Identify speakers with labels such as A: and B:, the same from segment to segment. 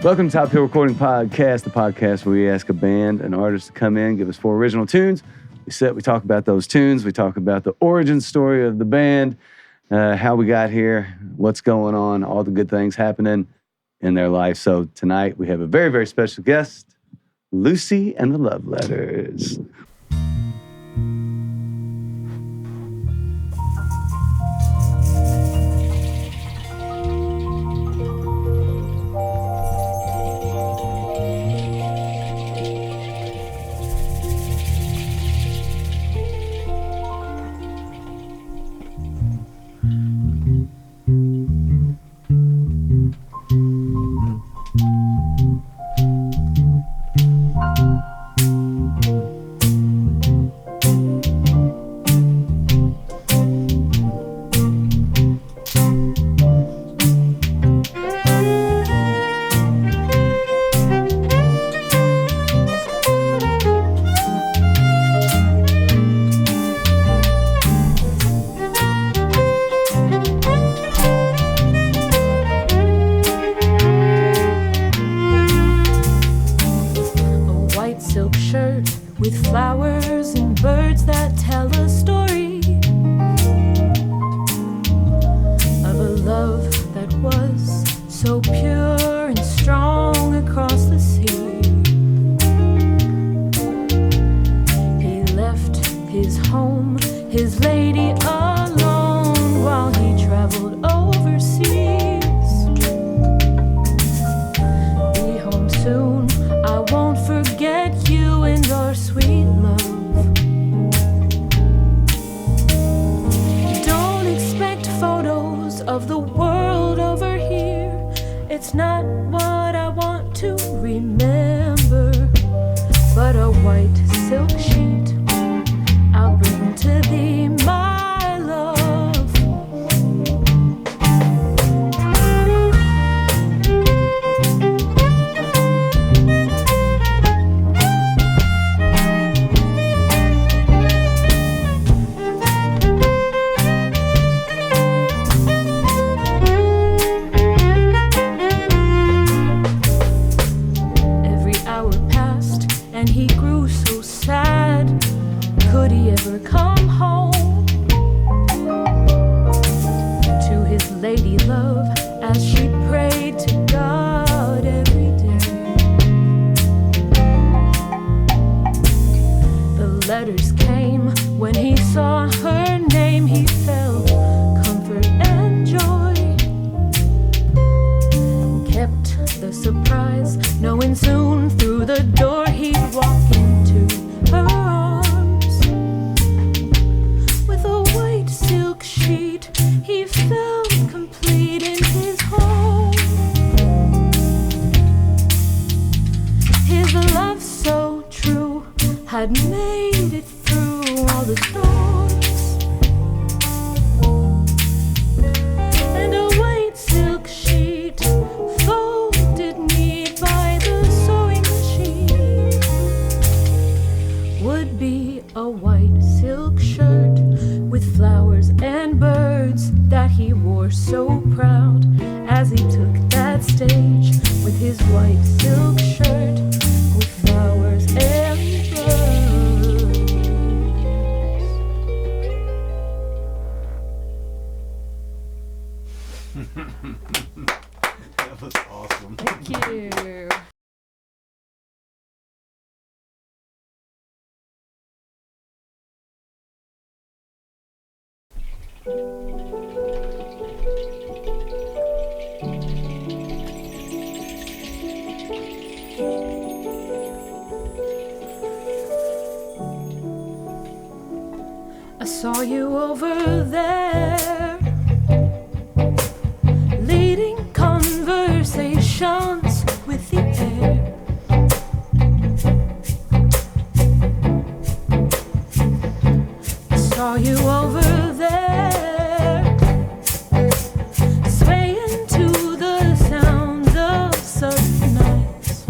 A: Welcome to Top Hill Recording Podcast, the podcast where we ask a band, an artist to come in, give us 4 original tunes. We talk about those tunes. We talk about the origin story of the band, how we got here, what's going on, all the good things happening in their life. So tonight we have a very, very special guest, Lucy and the Love Letters.
B: That was awesome.
C: Thank you.
D: I saw you over there, leading conversations with the air. I saw you over there, swaying to the sound of southern nights.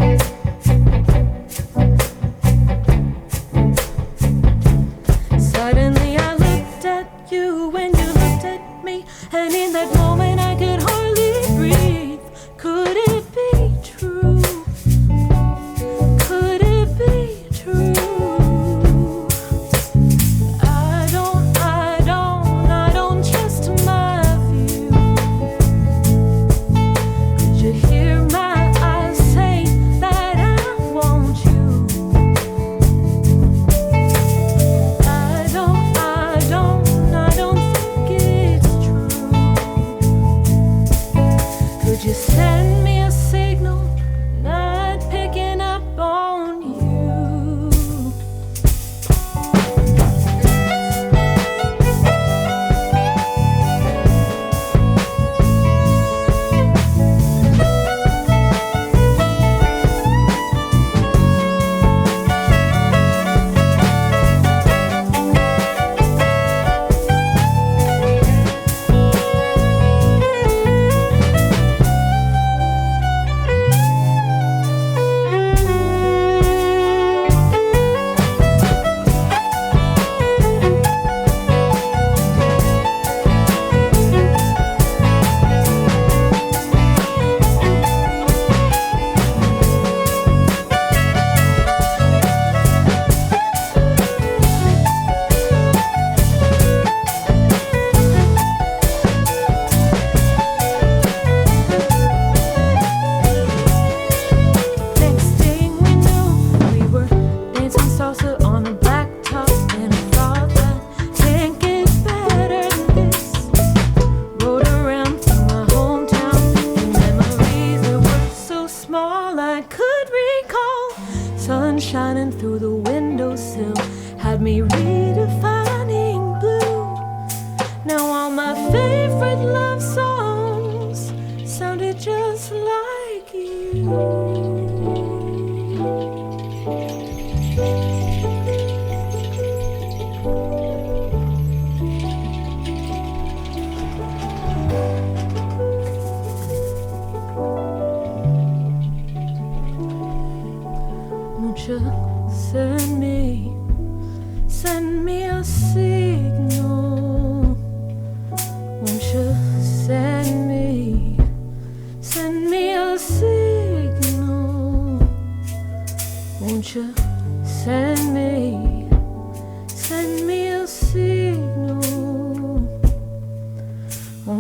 D: Suddenly I looked at you when you looked at me, and in that moment I could hardly breathe. Could it be true?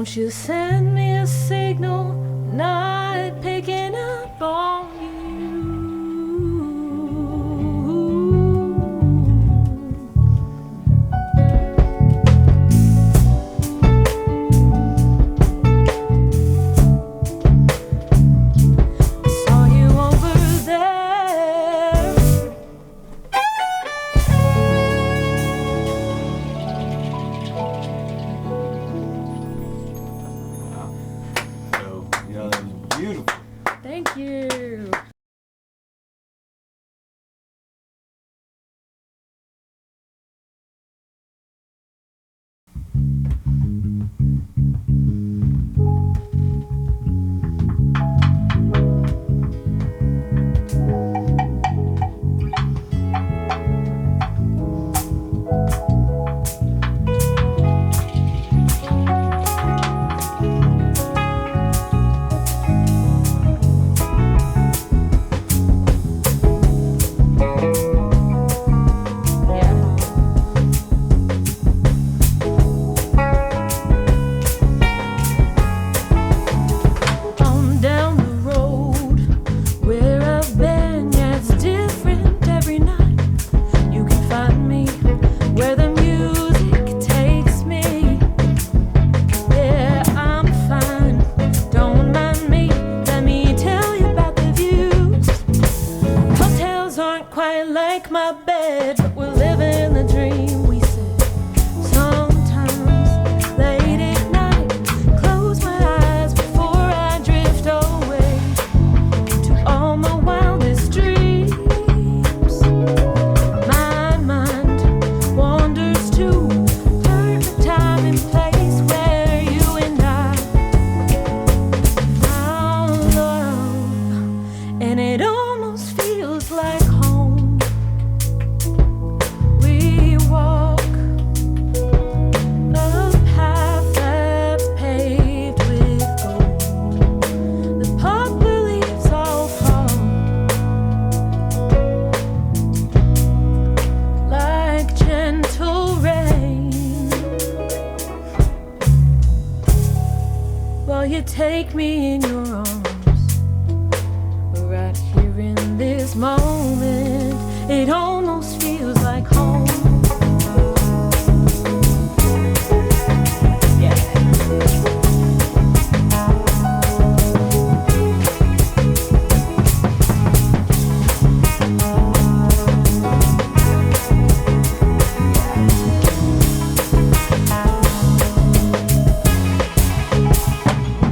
D: Won't you send me a signal, not picking up on you? I saw you over there.
B: So, that was beautiful.
D: Thank you. On down the road where I've been, yeah, it's different every night. You can find me where the music takes me. Yeah, I'm fine, don't mind me. Let me tell you about the views. Hotels aren't quite like my bed, but we're living the dream. We said sometimes late at night, close my eyes before I drift away to all my wildest dreams. My mind wanders to perfect time and place where you and I found love, and it almost feels like home. We walk a path that's paved with gold. The poplar leaves all fall like gentle rain, while you take me in your arms. Right here in this moment, it almost feels like home. Yeah.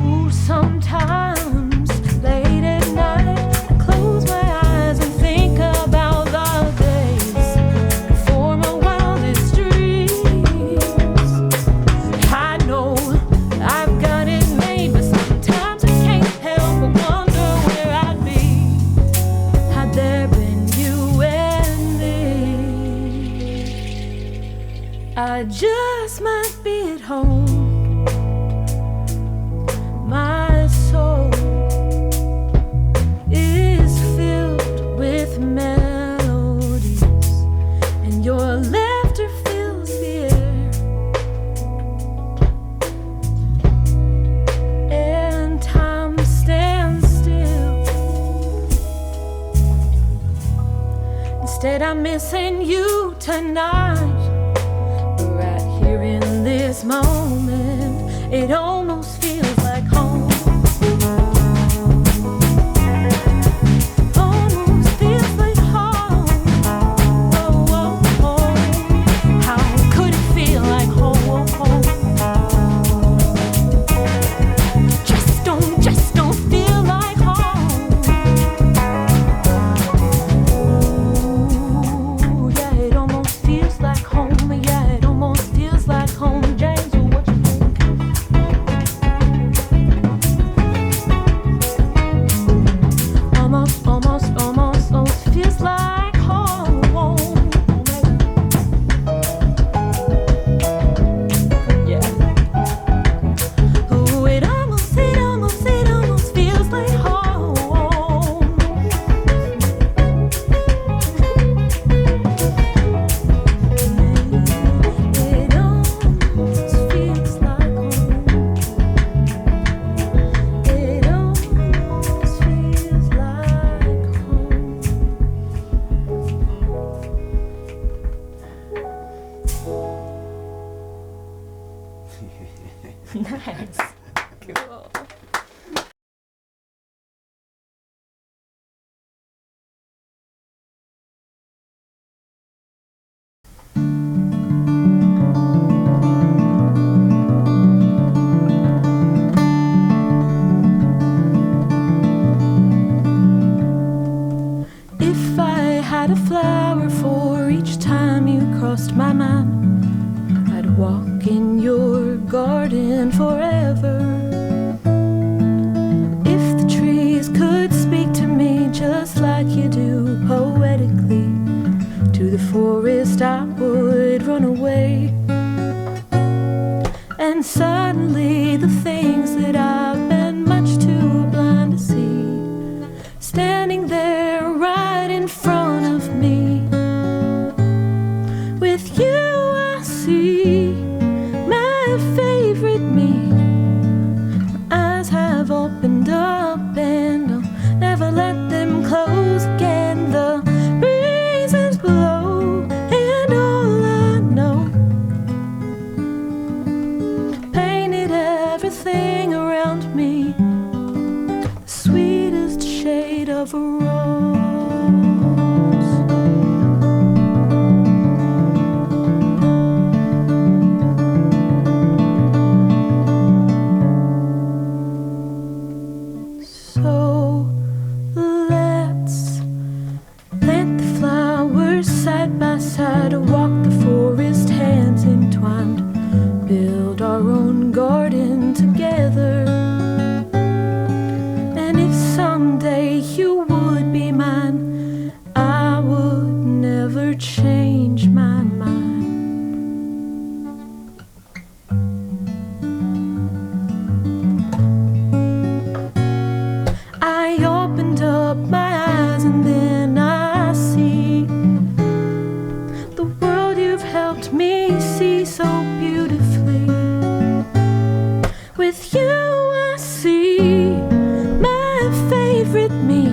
D: Ooh, sometimes late at night, I close my eyes and think about the days before my wildest dreams. I know I've got it made, but sometimes I can't help but wonder where I'd be had there been you and me. I just might be at home. My soul is filled with melodies, and your laughter fills the air, and time stands still. Instead, I'm missing you tonight. But right here in this moment, it almost feels like home. Almost feels like home. Oh, oh, oh. How could it feel like home? Just don't feel like home. Ooh, yeah, it almost feels like home. Yeah, it almost feels like home. James, what you think? Nice. Cool. If I had a flower for each time you crossed my mind, I'd walk in your garden forever. If the trees could speak to me just like you do poetically, to the forest I would run away. And suddenly the things that I've been much too blind to see, standing there right in front of me. With you I see my favorite me. My eyes have opened up and I'll never let them close again. The breezes blow and all I know, painted everything around me the sweetest shade of a rose. So let's plant the flowers side by side, walk the forest hands entwined, build our own garden together. And if someday you would be mine, I would never change my mind. I opened up my eyes and then I see the world you've helped me see so beautifully. With you I see my favorite me.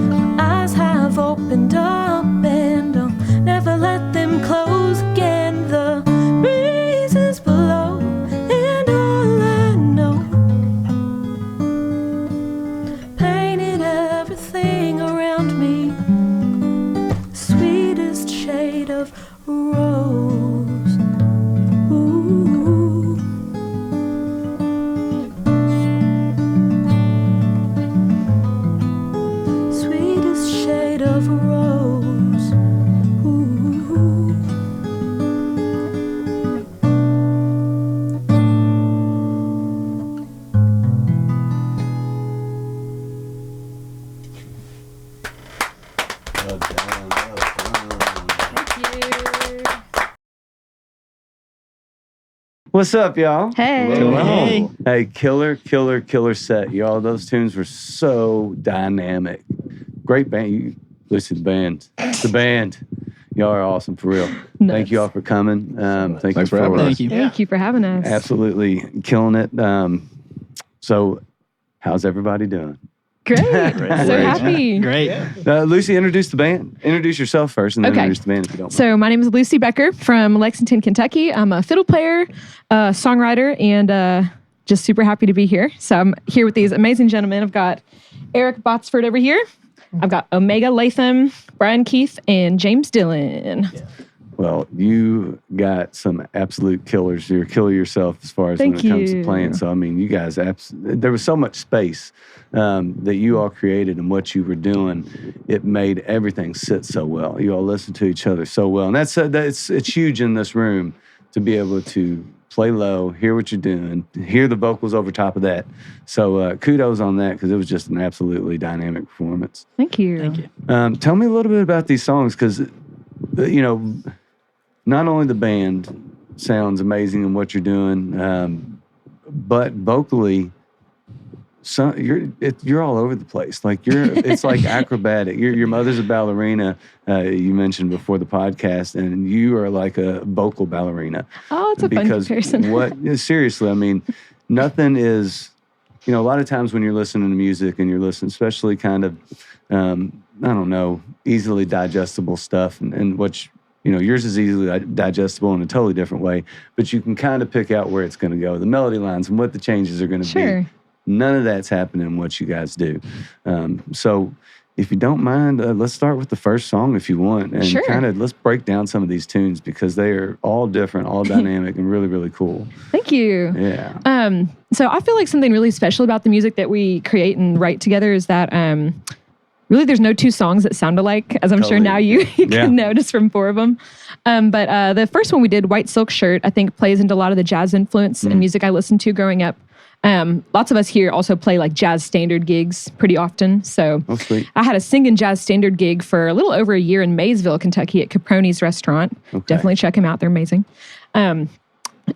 D: My eyes have opened up and I'll never let them close again. The breezes blow and all I know, painted everything around me sweetest shade of rose. Ooh. Sweetest shade of rose. Ooh.
B: Well done, well done.
D: Thank you.
A: What's up, y'all?
D: Hey.
C: Hey.
A: Hey, killer set. Y'all, those tunes were so dynamic. Great band. Lucy, the band. The band. Y'all are awesome, for real. Thank you all for coming. Thank
C: Thanks
A: you
C: for having us. Thank you.
E: Thank you for having us.
A: Absolutely killing it. So, how's everybody doing?
E: Great. So
C: Great.
E: happy.
C: Great.
A: Lucy, introduce the band. Introduce yourself first and then
E: Okay.
A: introduce the band if you don't mind.
E: So my name is Lucy Becker from Lexington, Kentucky. I'm a fiddle player, songwriter, and just super happy to be here. So I'm here with these amazing gentlemen. I've got Eric Botsford over here. I've got Omega Latham, Brian Keith, and James Dillon.
A: Well, you got some absolute killers. You're a killer yourself as far as
E: Thank
A: when it comes to
E: you.
A: playing. So, I mean, you guys, there was so much space that you all created and what you were doing. It made everything sit so well. You all listened to each other so well. And it's huge in this room to be able to play low, hear what you're doing, hear the vocals over top of that. So kudos on that, because it was just an absolutely dynamic performance.
E: Thank you.
C: Thank you.
A: Tell me a little bit about these songs, because, you know, not only the band sounds amazing in what you're doing, but vocally, you're all over the place. Like it's like acrobatic. Your mother's a ballerina. You mentioned before the podcast, and you are like a vocal ballerina.
E: Oh, it's a fun comparison.
A: Seriously, I mean, nothing is. You know, a lot of times when you're listening to music and you're listening, especially kind of, I don't know, easily digestible stuff, and which yours is easily digestible in a totally different way, but you can kind of pick out where it's going to go, the melody lines and what the changes are going to
E: Sure.
A: be. None of that's happening in what you guys do. So if you don't mind, let's start with the first song if you want, and
E: Sure.
A: kind of let's break down some of these tunes because they are all different, all dynamic, and really, really cool.
E: Thank you.
A: Yeah.
E: So I feel like something really special about the music that we create and write together is that really there's no two songs that sound alike, as I'm sure
A: Totally.
E: now you
A: Yeah.
E: can notice from 4 of them. But the first one we did, White Silk Shirt, I think plays into a lot of the jazz influence and music I listened to growing up. Lots of us here also play like jazz standard gigs pretty often. So
A: Oh, sweet.
E: I had a singing jazz standard gig for a little over a year in Maysville, Kentucky at Caproni's restaurant.
A: Okay.
E: Definitely check them out. They're amazing.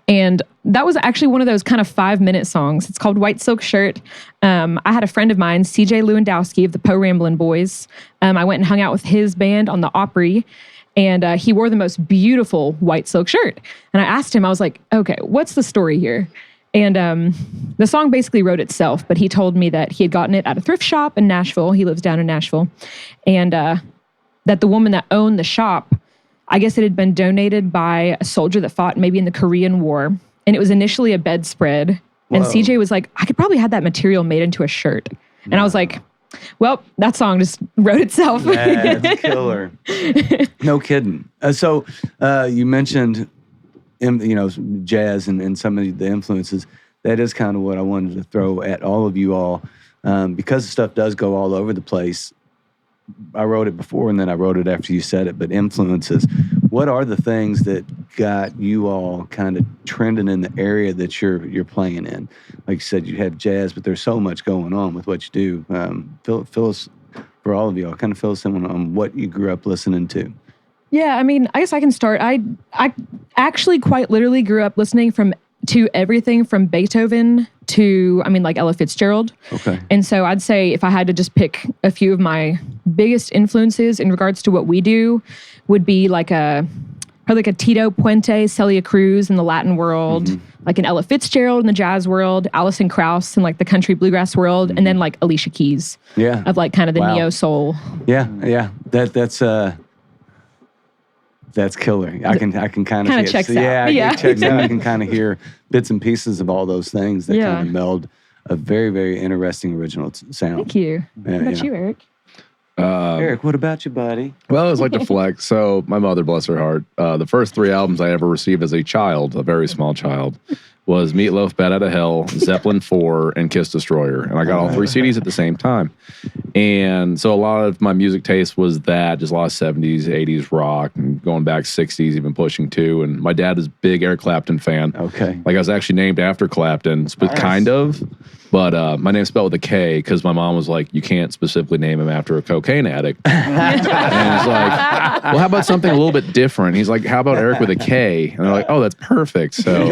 E: And that was actually one of those kind of 5-minute songs. It's called White Silk Shirt. I had a friend of mine, CJ Lewandowski of the Poe Ramblin' Boys. I went and hung out with his band on the Opry, and he wore the most beautiful white silk shirt. And I asked him, I was like, okay, what's the story here? And the song basically wrote itself, but he told me that he had gotten it at a thrift shop in Nashville. He lives down in Nashville. And that the woman that owned the shop, I guess it had been donated by a soldier that fought maybe in the Korean War. And it was initially a bedspread. And
A: Whoa.
E: CJ was like, I could probably have that material made into a shirt. And I was like, well, that song just wrote itself.
A: That's killer. No kidding. So you mentioned, jazz and some of the influences. That is kind of what I wanted to throw at all of you all, because the stuff does go all over the place. I wrote it before and then I wrote it after you said it, but influences. What are the things that got you all kind of trending in the area that you're playing in? Like you said, you have jazz, but there's so much going on with what you do. Fill us, for all of y'all, kind of fill us in on what you grew up listening to.
E: Yeah, I mean, I guess I can start. I actually quite literally grew up listening to everything from Beethoven to, like Ella Fitzgerald.
A: Okay.
E: And so I'd say if I had to just pick a few of my biggest influences in regards to what we do would be probably like a Tito Puente, Celia Cruz in the Latin world, like an Ella Fitzgerald in the jazz world, Alison Krauss in like the country bluegrass world, and then like Alicia Keys.
A: Yeah.
E: Of like kind of the
A: Wow.
E: neo soul.
A: Yeah. That's killer. I can kind of
E: Kinda checks out.
A: Yeah, it checks out. I can kind of hear bits and pieces of all those things that
E: Yeah.
A: kind of meld a very, very interesting original sound.
E: Thank you.
A: Yeah,
E: What about
A: yeah.
E: you, Eric?
A: Eric, what about you, buddy?
C: Well, I always like to flex. So my mother, bless her heart, the first 3 albums I ever received as a child, a very small child, was Meatloaf, Bat Out of Hell, Zeppelin 4, and Kiss Destroyer. And I got all 3 CDs at the same time. And so a lot of my music taste was that, just a lot of 70s, 80s rock, and going back 60s, even pushing 2. And my dad is a big Eric Clapton fan.
A: Okay.
C: Like I was actually named after Clapton,
A: Nice.
C: kind of. But my name's spelled with a K because my mom was like, you can't specifically name him after a cocaine addict. And he's like, well, how about something a little bit different? He's like, how about Eric with a K? And they're like, oh, that's perfect. So,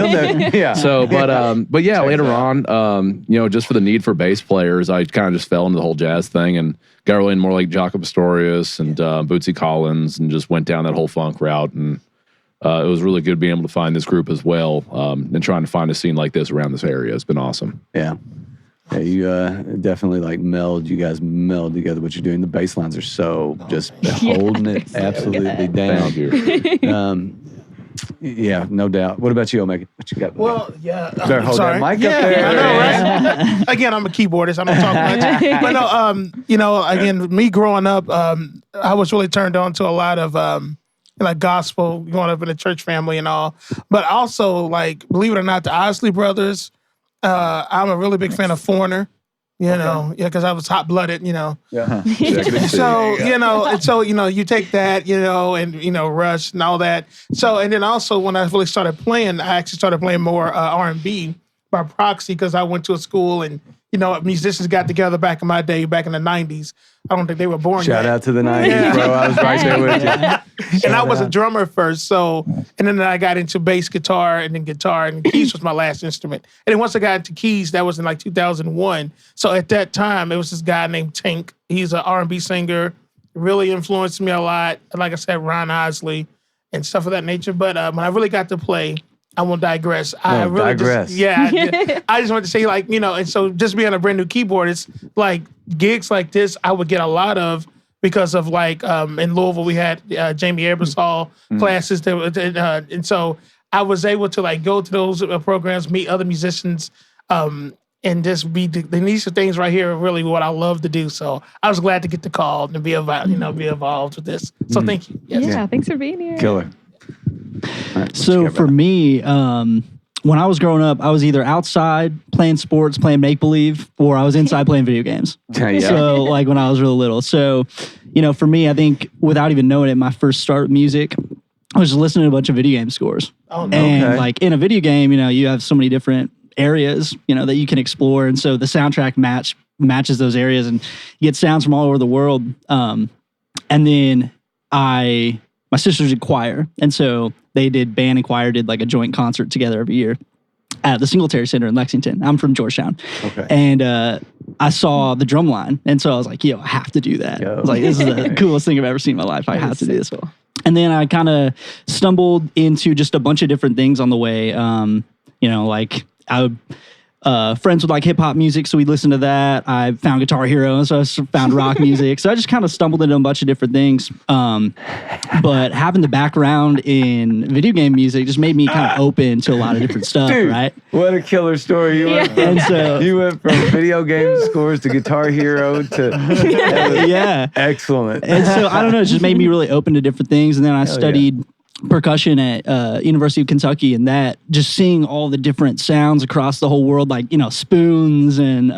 A: Yeah.
C: but yeah, later on, just for the need for bass players, I kind of just fell into the whole jazz thing and got really into more like Jaco Pastorius and Bootsy Collins and just went down that whole funk route. And it was really good being able to find this group as well, and trying to find a scene like this around this area. It's been awesome.
A: Yeah. Yeah, you definitely you guys meld together what you're doing. The bass lines are so just holding it absolutely down.
C: Thank you.
A: Yeah, no doubt. What about you, Omega? What you got?
B: Well, yeah.
A: Better hold that mic
B: yeah,
A: up there.
B: I know, right? Again, I'm a keyboardist. I don't talk much. But no, again, me growing up, I was really turned on to a lot of like gospel, growing up in a church family and all. But also, like, believe it or not, the Isley Brothers. I'm a really big fan of Foreigner. Because I was hot blooded.
A: Yeah.
B: So, you take that, and, Rush and all that. So, and then also when I really started playing, I actually started playing more R&B by proxy because I went to a school and, musicians got together back in my day, back in the 90s. I don't think they were born
A: Shout
B: yet.
A: out to the 90s, bro. I was right there with you.
B: And I was a drummer first, so, and then I got into bass guitar and keys was my last instrument. And then once I got into keys, that was in like 2001. So at that time, it was this guy named Tink. He's an R&B singer, really influenced me a lot. And like I said, Ron Isley and stuff of that nature. But when I really got to play, I won't digress. I really
A: digress.
B: I just wanted to say, and so just being a brand new keyboardist, like gigs like this, I would get a lot of because of like in Louisville we had Jamie Ebersol classes that and so I was able to like go to those programs, meet other musicians, and just be these are things right here are really what I love to do. So I was glad to get the call and be involved with this. So thank you. Yes.
E: Yeah, thanks for being here.
A: Killer.
F: So for me, when I was growing up, I was either outside playing sports, playing make-believe, or I was inside playing video games.
A: Yeah.
F: So like when I was real little. So, for me, I think without even knowing it, my first start with music, I was just listening to a bunch of video game scores.
B: Oh, no.
F: And like in a video game, you have so many different areas, that you can explore. And so the soundtrack matches those areas and you get sounds from all over the world. And then my sisters did choir. And so they did band and choir, did like a joint concert together every year at the Singletary Center in Lexington. I'm from Georgetown.
A: Okay.
F: And I saw the drum line. And so I was like, I have to do that. I was like, this is the coolest thing I've ever seen in my life. I have to do this. And then I kind of stumbled into just a bunch of different things on the way. Like I would friends with like hip hop music, so we'd listen to that. I found Guitar Hero, so I found rock music. So I just kind of stumbled into a bunch of different things. But having the background in video game music just made me kind of open to a lot of different stuff,
A: Dude,
F: right?
A: What a killer story. You went from video game scores to Guitar Hero to
F: Yeah.
A: Excellent.
F: And so I don't know, it just made me really open to different things. And then I studied percussion at University of Kentucky, and that just seeing all the different sounds across the whole world, like spoons and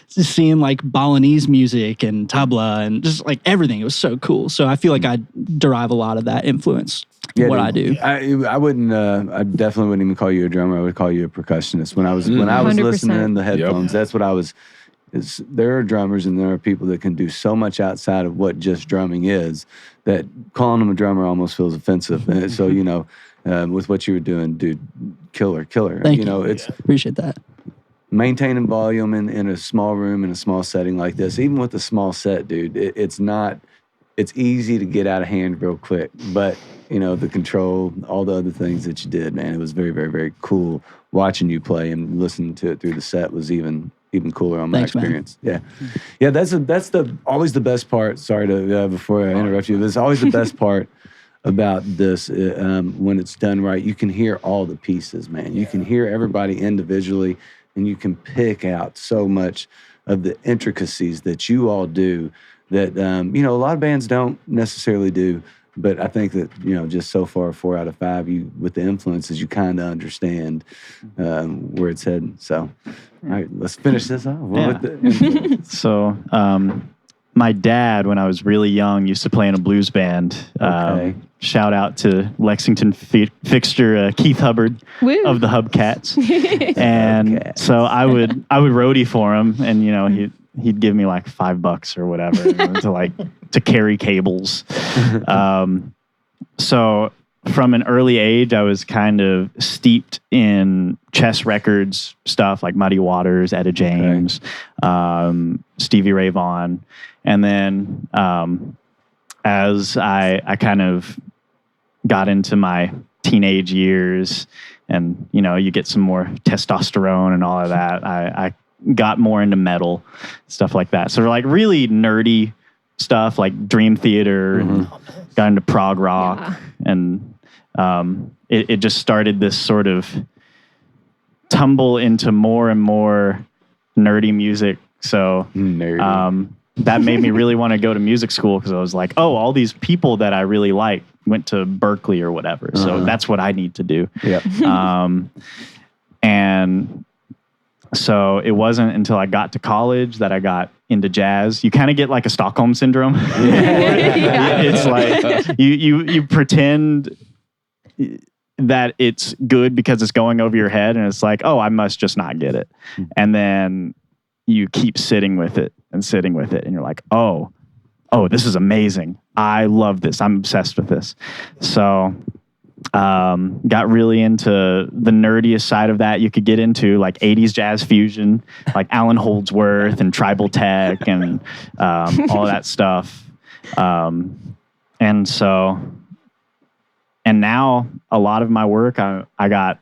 F: just seeing like Balinese music and tabla and just like everything. It was so cool. So I feel like I derive a lot of that influence in what I do.
A: I wouldn't. I definitely wouldn't even call you a drummer. I would call you a percussionist. When I was
E: 100%.
A: listening in the headphones, that's what I was. There are drummers and there are people that can do so much outside of what just drumming is that calling them a drummer almost feels offensive. And so, with what you were doing, dude, killer.
F: Thank you.
A: It's
F: Appreciate that.
A: maintaining volume in a small room, in a small setting like this. Even with a small set, dude, it's easy to get out of hand real quick. But, the control, all the other things that you did, man, it was very, very, very cool watching you play, and listening to it through the set was even cooler on my experience. Man. Yeah. That's always the best part. Sorry to before I interrupt you. That's always the best part about this. When it's done right, you can hear all the pieces, man. You can hear everybody individually, and you can pick out so much of the intricacies that you all do that a lot of bands don't necessarily do. But I think that, just so far, 4 out of 5, with the influences, you kind of understand where it's heading. So, all right, let's finish this off.
G: So, my dad, when I was really young, used to play in a blues band.
A: Okay.
G: Shout out to Lexington fixture Keith Hubbard of the Hubcats. And so I would roadie for him, and he'd give me like $5 or whatever to carry cables. So from an early age, I was kind of steeped in Chess Records stuff like Muddy Waters, Etta James, Stevie Ray Vaughan. And then as I kind of got into my teenage years and, you get some more testosterone and all of that, I got more into metal, stuff like that. So like really nerdy stuff like Dream Theater and got into prog rock. And it just started this sort of tumble into more and more nerdy music. So that made me really want to go to music school, because I was like, all these people that I really like went to Berkeley or whatever. So that's what I need to do. And so it wasn't until I got to college that I got into jazz. You kind of get like a Stockholm syndrome. It's like you pretend that it's good because it's going over your head, and it's like, I must just not get it. And then you keep sitting with it, and you're like, oh, this is amazing. I love this. I'm obsessed with this. So got really into the nerdiest side of that you could get into, like 80s jazz fusion, like Alan Holdsworth and Tribal Tech and all that stuff. And now a lot of my work, I got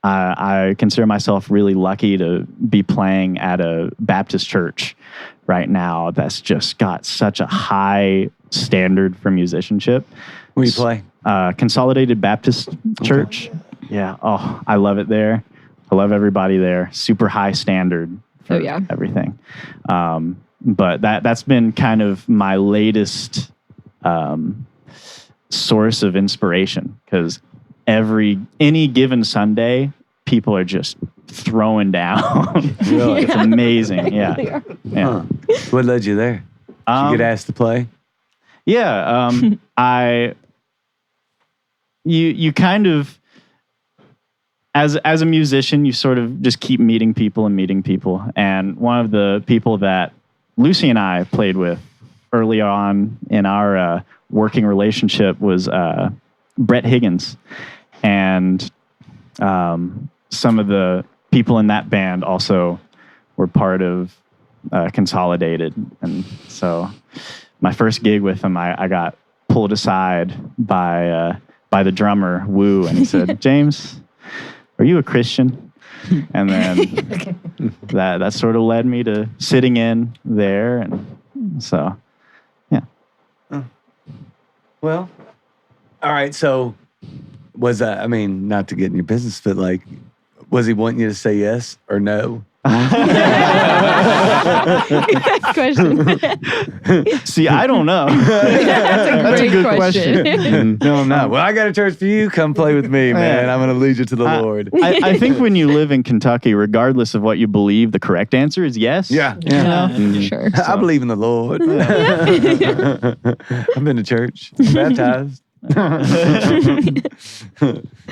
G: I consider myself really lucky to be playing at a Baptist church right now that's just got such a high standard for musicianship.
A: Where you play?
G: Consolidated Baptist Church. Yeah. Oh, I love it there. I love everybody there. Super high standard for everything. But that's been kind of my latest source of inspiration, because any given Sunday, people are just throwing down.
A: Really?
G: It's amazing. Yeah.
A: Huh. What led you there? Did you get asked to play?
G: Yeah. You kind of, as a musician, you sort of just keep meeting people. And one of the people that Lucy and I played with early on in our working relationship was Brett Higgins. And some of the people in that band also were part of Consolidated. And so my first gig with him, I got pulled aside by the drummer, Woo, and he said, "James, are you a Christian?" And then that sort of led me to sitting in there. And so, yeah.
A: Well, all right. So was that, I mean, not to get in your business, but like, was he wanting you to say yes or no?
E: Question.
G: See, I don't know.
E: That's a
G: good
E: great question.
A: No, I'm not. Well, I got a church for you. Come play with me, man. I'm going to lead you to the Lord.
G: I think when you live in Kentucky, regardless of what you bbelieve, the correct answer is yes.
A: Yeah.
G: You know?
E: Sure.
A: I believe in the Lord. I've been to church. I'm baptized.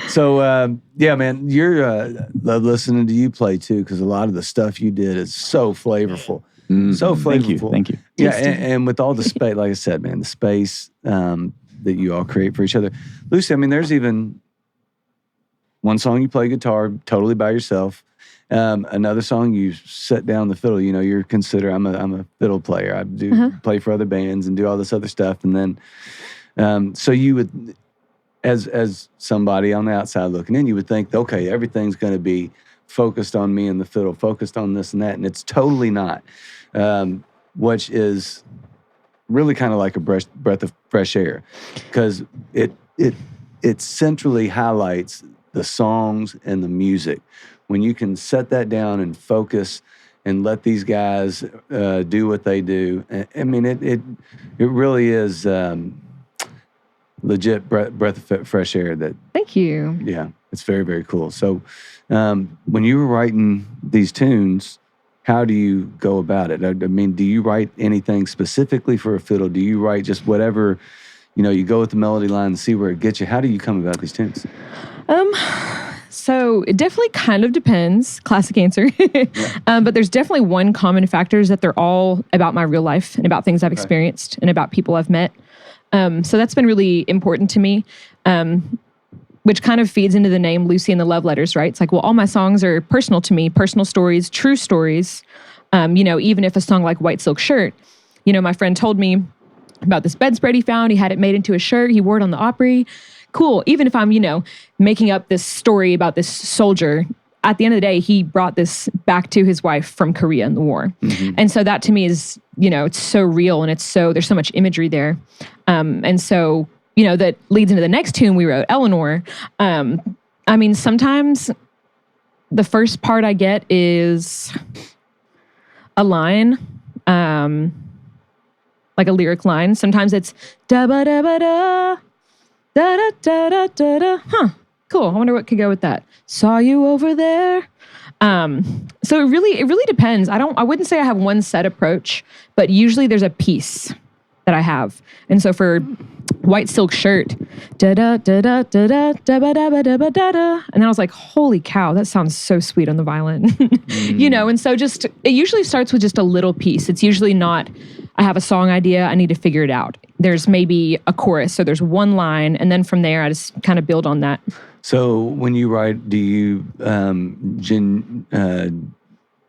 A: So yeah, man, you're love listening to you play too, because a lot of the stuff you did is so flavorful. So flavorful.
G: Thank you.
A: Yeah, and with all the space, like I said, man, the space that you all create for each other. Lucy, I mean, there's even one song you play guitar totally by yourself. Another song you set down the fiddle. You know, you're considered. I'm a fiddle player. I do play for other bands and do all this other stuff, and then. So you would, as somebody on the outside looking in, you would think, okay, everything's going to be focused on me and the fiddle, focused on this and that, and it's totally not. Which is really kind of like a breath of fresh air, because it centrally highlights the songs and the music. When you can set that down and focus and let these guys do what they do, I mean, it really is. Legit breath of fresh air. That
E: Thank you.
A: Yeah, it's very, very cool. So when you were writing these tunes, how do you go about it? I mean, do you write anything specifically for a fiddle? Do you write just whatever, you go with the melody line and see where it gets you? How do you come about these tunes?
E: So it definitely kind of depends. Classic answer. But there's definitely one common factor is that they're all about my real life and about things I've experienced and about people I've met. So that's been really important to me, which kind of feeds into the name Lucy and the Love Letters, right? It's like, well, all my songs are personal to me, personal stories, true stories. Even if a song like White Silk Shirt, my friend told me about this bedspread he found. He had it made into a shirt. He wore it on the Opry. Cool. Even if I'm, making up this story about this soldier, at the end of the day, he brought this back to his wife from Korea in the war. Mm-hmm. And so that to me is, it's so real and there's so much imagery there. And so, that leads into the next tune we wrote, Eleanor. I mean, sometimes the first part I get is a line, like a lyric line. Sometimes it's da-ba-da-ba-da, da-da-da-da-da-da. Huh. Cool. I wonder what could go with that. Saw you over there. So it really depends. I wouldn't say I have one set approach, but usually there's a piece that I have. And so for White Silk Shirt, da da da da da da da ba da ba da ba da da, and then I was like, holy cow, that sounds so sweet on the violin, And so it usually starts with just a little piece. It's usually not, I have a song idea, I need to figure it out. There's maybe a chorus, so there's one line, and then from there I just kind of build on that. So
A: when you write, do you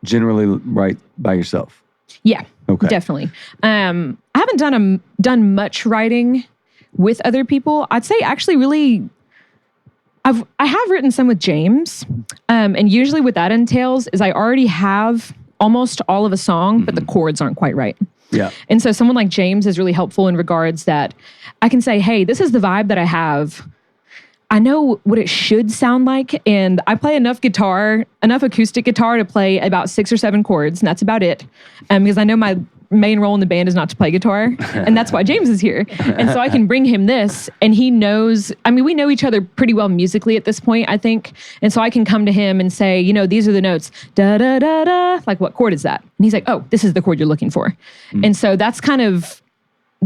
A: generally write by yourself?
E: Yeah,
A: okay,
E: definitely. I haven't done much writing with other people. I'd say actually really, I have written some with James, And usually what that entails is I already have almost all of a song, but the chords aren't quite right.
A: Yeah.
E: And so someone like James is really helpful in regards that I can say, hey, this is the vibe that I have. I know what it should sound like, and I play enough acoustic guitar to play about 6 or 7 chords, and that's about it. Because I know my main role in the band is not to play guitar, and that's why James is here. And so I can bring him this, and he knows, we know each other pretty well musically at this point, I think. And so I can come to him and say, these are the notes, da da da da, like what chord is that? And he's like, oh, this is the chord you're looking for. And so that's kind of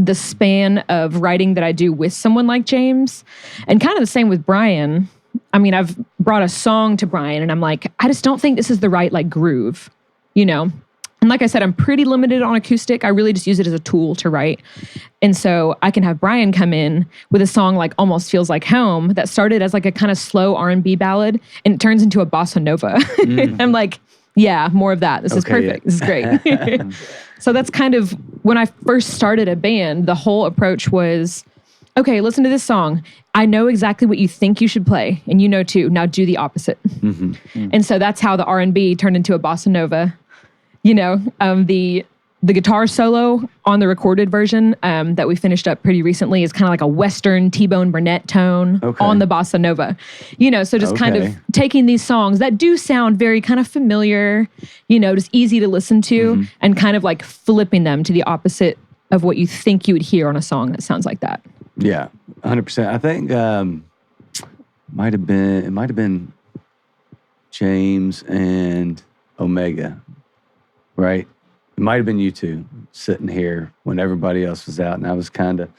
E: the span of writing that I do with someone like James. And kind of the same with Brian. I've brought a song to Brian and I'm like, I just don't think this is the right groove, And like I said, I'm pretty limited on acoustic. I really just use it as a tool to write. And so I can have Brian come in with a song like Almost Feels Like Home that started as like a kind of slow R&B ballad and it turns into a bossa nova. I'm like, yeah, more of that. This is perfect. This is great. So that's kind of when I first started a band, the whole approach was, okay, listen to this song. I know exactly what you think you should play, and you know too. Now do the opposite. And so that's how the R&B turned into a bossa nova. The guitar solo on the recorded version that we finished up pretty recently is kind of like a Western T-Bone Burnett tone on the bossa nova. So just kind of taking these songs that do sound very kind of familiar, just easy to listen to, and kind of like flipping them to the opposite of what you think you would hear on a song that sounds like that.
A: Yeah, 100%. I think it might have been James and Omega, right? It might have been you two sitting here when everybody else was out, and I was kind of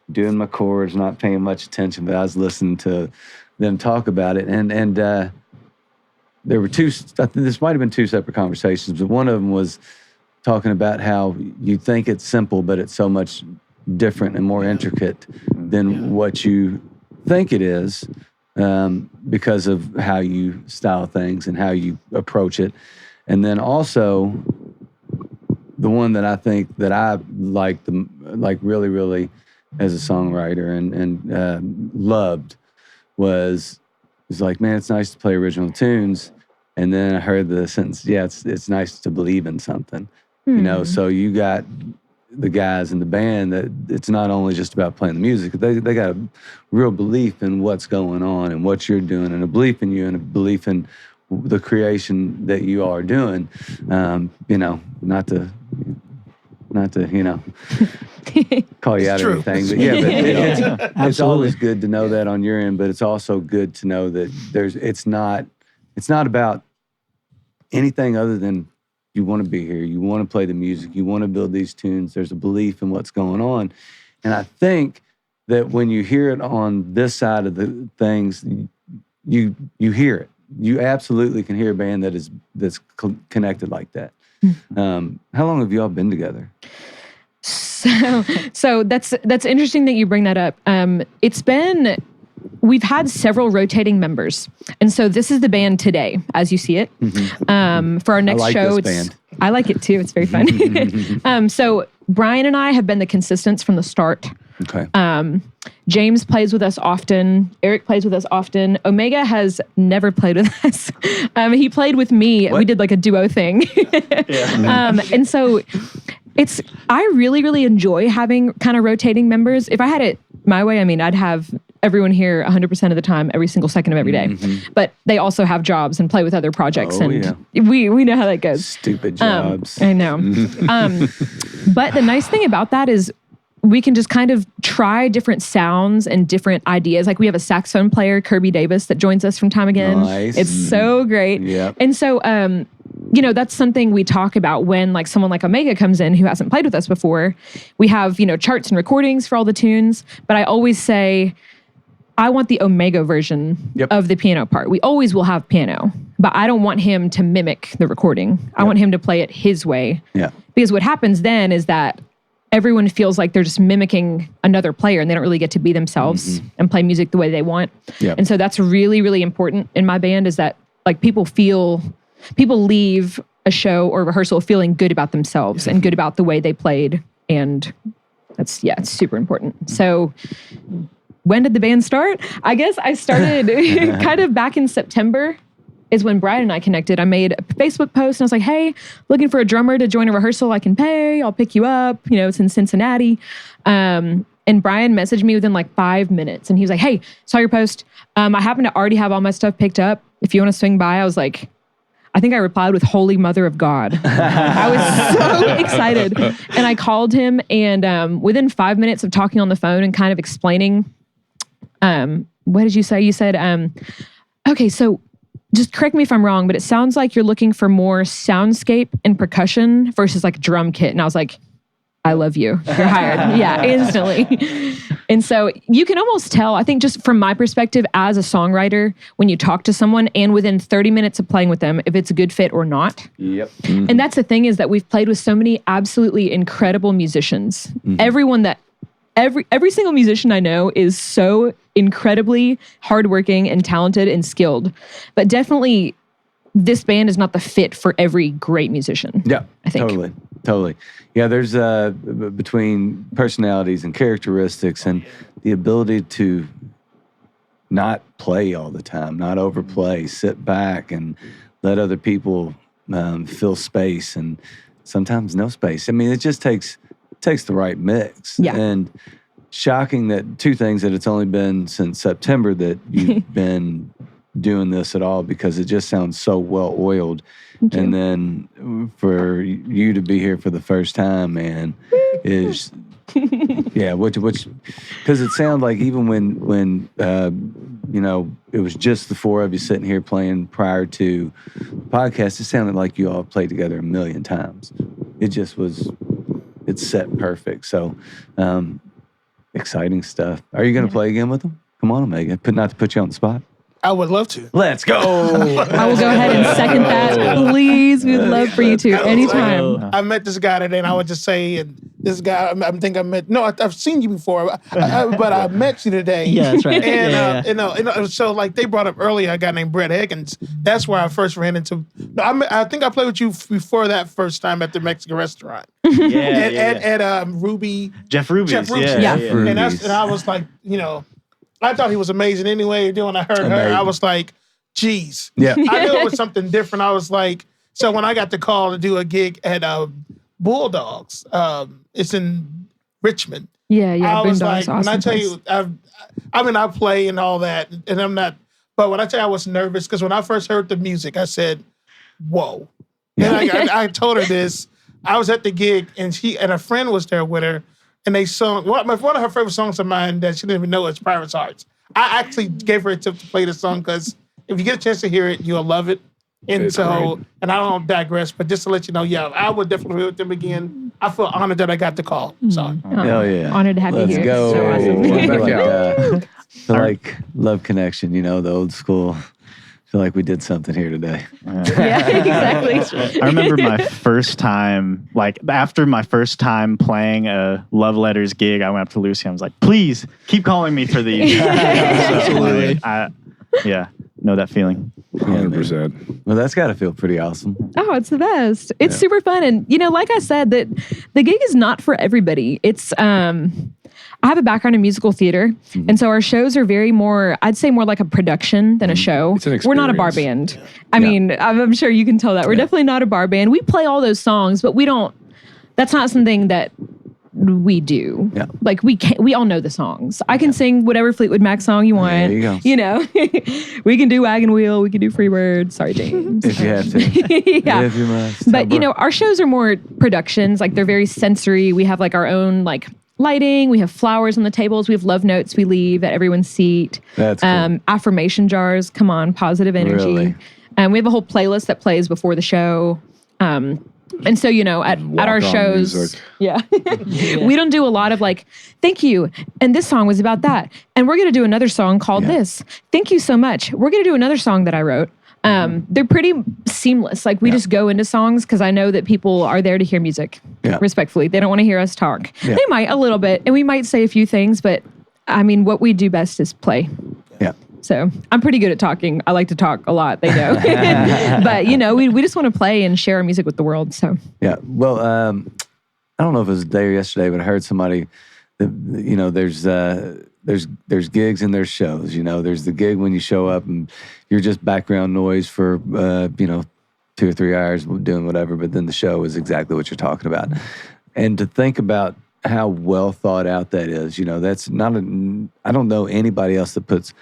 A: doing my chords, not paying much attention, but I was listening to them talk about it. And there were this might have been 2 separate conversations, but one of them was talking about how you think it's simple, but it's so much different and more intricate than what you think it is because of how you style things and how you approach it. And then also, the one that I think that I like really, really as a songwriter and loved was like, man, it's nice to play original tunes. And then I heard the sentence, yeah, it's nice to believe in something, So you got the guys in the band that it's not only just about playing the music. They got a real belief in what's going on and what you're doing, and a belief in you, and a belief in the creation that you are doing. Not to call you out or anything, but it's always good to know that on your end, but it's also good to know that it's not about anything other than you want to be here, you want to play the music, you want to build these tunes, there's a belief in what's going on. And I think that when you hear it on this side of the things, you hear it. You absolutely can hear a band that's connected like that. How long have y'all been together?
E: So that's interesting that you bring that up. We've had several rotating members, and so this is the band today, as you see it. For our next show, I like it too. It's very fun. So Brian and I have been the consistents from the start.
A: Okay.
E: James plays with us often. Eric plays with us often. Omega has never played with us. He played with me. What? We did like a duo thing. And so I really, really enjoy having kind of rotating members. If I had it my way, I'd have everyone here 100% of the time, every single second of every day. But they also have jobs and play with other projects. We know how that goes.
A: Stupid jobs.
E: I know. But the nice thing about that is we can just kind of try different sounds and different ideas. Like we have a saxophone player, Kirby Davis, that joins us from time again.
A: Nice.
E: It's so great.
A: Yep.
E: And so, that's something we talk about when like someone like Omega comes in who hasn't played with us before. We have, charts and recordings for all the tunes, but I always say, I want the Omega version of the piano part. We always will have piano, but I don't want him to mimic the recording. I want him to play it his way.
A: Yeah.
E: Because what happens then is that everyone feels like they're just mimicking another player and they don't really get to be themselves and play music the way they want.
A: Yep.
E: And so that's really, really important in my band is that like people leave a show or rehearsal feeling good about themselves and good about the way they played. And it's super important. So when did the band start? I guess I started kind of back in September is when Brad and I connected. I made a Facebook post and I was like, hey, looking for a drummer to join a rehearsal I can pay. I'll pick you up. You know, it's in Cincinnati. And Brian messaged me within like 5 minutes. And he was like, hey, saw your post. I happen to already have all my stuff picked up. If you want to swing by, I was like, I think I replied with Holy Mother of God. I was so excited. And I called him, and within 5 minutes of talking on the phone and kind of explaining, what did you say? You said, okay, so just correct me if I'm wrong, but it sounds like you're looking for more soundscape and percussion versus like drum kit. And I was like, I love you. You're hired. Yeah, instantly. And so you can almost tell, I think just from my perspective as a songwriter, when you talk to someone and within 30 minutes of playing with them, if it's a good fit or not.
A: Yep.
E: And that's the thing, is that we've played with so many absolutely incredible musicians. Everyone that, every single musician I know is so incredibly hardworking and talented and skilled. But definitely this band is not the fit for every great musician.
A: Yeah,
E: I think.
A: Totally. Yeah, there's between personalities and characteristics and the ability to not play all the time, not overplay, sit back and let other people fill space, and sometimes no space. I mean, it just takes the right mix.
E: Yeah.
A: And shocking that two things, that it's only been since September that you've been doing this at all, because it just sounds so well oiled. And then for you to be here for the first time, man, is yeah, which because it sounded like even when you know, it was just the four of you sitting here playing prior to the podcast, it sounded like you all played together a million times. It just was, it's set perfect. So exciting stuff. Are you going to play again with them? Come on, Omega. Not to put you on the spot.
B: I would love to.
A: Let's go.
E: I will go ahead and second that. Please, we'd love for you to anytime.
B: I met this guy today, and I would just say, and this guy, I think I met. No, I've seen you before, but I met you today.
F: Yeah, that's right.
B: And you know, so like they brought up earlier, a guy named Brett Higgins. That's where I first ran into. I think I played with you before that first time at the Mexican restaurant. At Ruby.
G: Jeff Ruby's.
E: Yeah.
B: And I was like, you know, I thought he was amazing anyway. Then when I heard her, I was like, geez.
A: Yeah.
B: I knew it was something different. I was like, so when I got the call to do a gig at Bulldogs, it's in Richmond.
E: Yeah.
B: I was like,
E: awesome
B: when I tell
E: place.
B: you, I play and all that, and I'm not, but when I tell you I was nervous, because when I first heard the music, I said, whoa. And I told her this. I was at the gig, and a friend was there with her, and they sung one of her favorite songs of mine that she didn't even know is Pirate's Hearts. I actually gave her a tip to play the song, because if you get a chance to hear it, you'll love it. And
C: It's
B: so,
C: great.
B: and I don't digress, but just to let you know, yeah, I would definitely be with them again. I feel honored that I got the call. So,
A: Hell yeah.
E: Honored to have
A: Let's
E: you here.
A: go.
E: So awesome.
A: I feel
C: Back
A: feel like Love Connection, you know, the old school. I feel like we did something here today.
E: Yeah, exactly.
G: I remember my first time, like after my first time playing a Love Letters gig, I went up to Lucy. I was like, please keep calling me for these.
F: Absolutely.
G: Yeah, know that feeling.
C: 100%.
A: Well, that's got to feel pretty awesome.
E: Oh, it's the best. It's super fun. And, you know, like I said, that the gig is not for everybody. It's, I have a background in musical theater. And so our shows are very more, I'd say more like a production than a show.
C: It's an
E: We're not a bar
C: experience.
E: band. I mean, I'm sure you can tell that. We're definitely not a bar band. We play all those songs, but we don't, that's not something that we do.
A: Yeah.
E: Like we all know the songs. I can sing whatever Fleetwood Mac song you want.
A: There you go.
E: You know, we can do Wagon Wheel. We can do Freebird. Sorry, James.
A: If you have to.
E: Yeah.
A: If you must.
E: But, you know, our shows are more productions. Like, they're very sensory. We have, like, our own, like, lighting. We have flowers on the tables. We have love notes we leave at everyone's seat.
A: That's cool.
E: Affirmation jars. Come on, positive energy.
A: Really?
E: We have a whole playlist that plays before the show. And so, you know, at our
C: Walk-on
E: shows,
C: music.
E: yeah, we don't do a lot of like, thank you. And this song was about that. And we're going to do another song called this. Thank you so much. We're going to do another song that I wrote. They're pretty seamless. Like, we just go into songs because I know that people are there to hear music, respectfully. They don't want to hear us talk.
A: Yeah.
E: They might a little bit, and we might say a few things, but I mean, what we do best is play.
A: Yeah.
E: So I'm pretty good at talking. I like to talk a lot. They know. But, you know, we just want to play and share our music with the world. So,
A: Yeah. Well, I don't know if it was today or yesterday, but I heard somebody that, you know, there's there's gigs and there's shows. You know, there's the gig when you show up and you're just background noise for 2 or 3 hours doing whatever. But then the show is exactly what you're talking about. And to think about how well thought out that is, you know, that's not I don't know anybody else that puts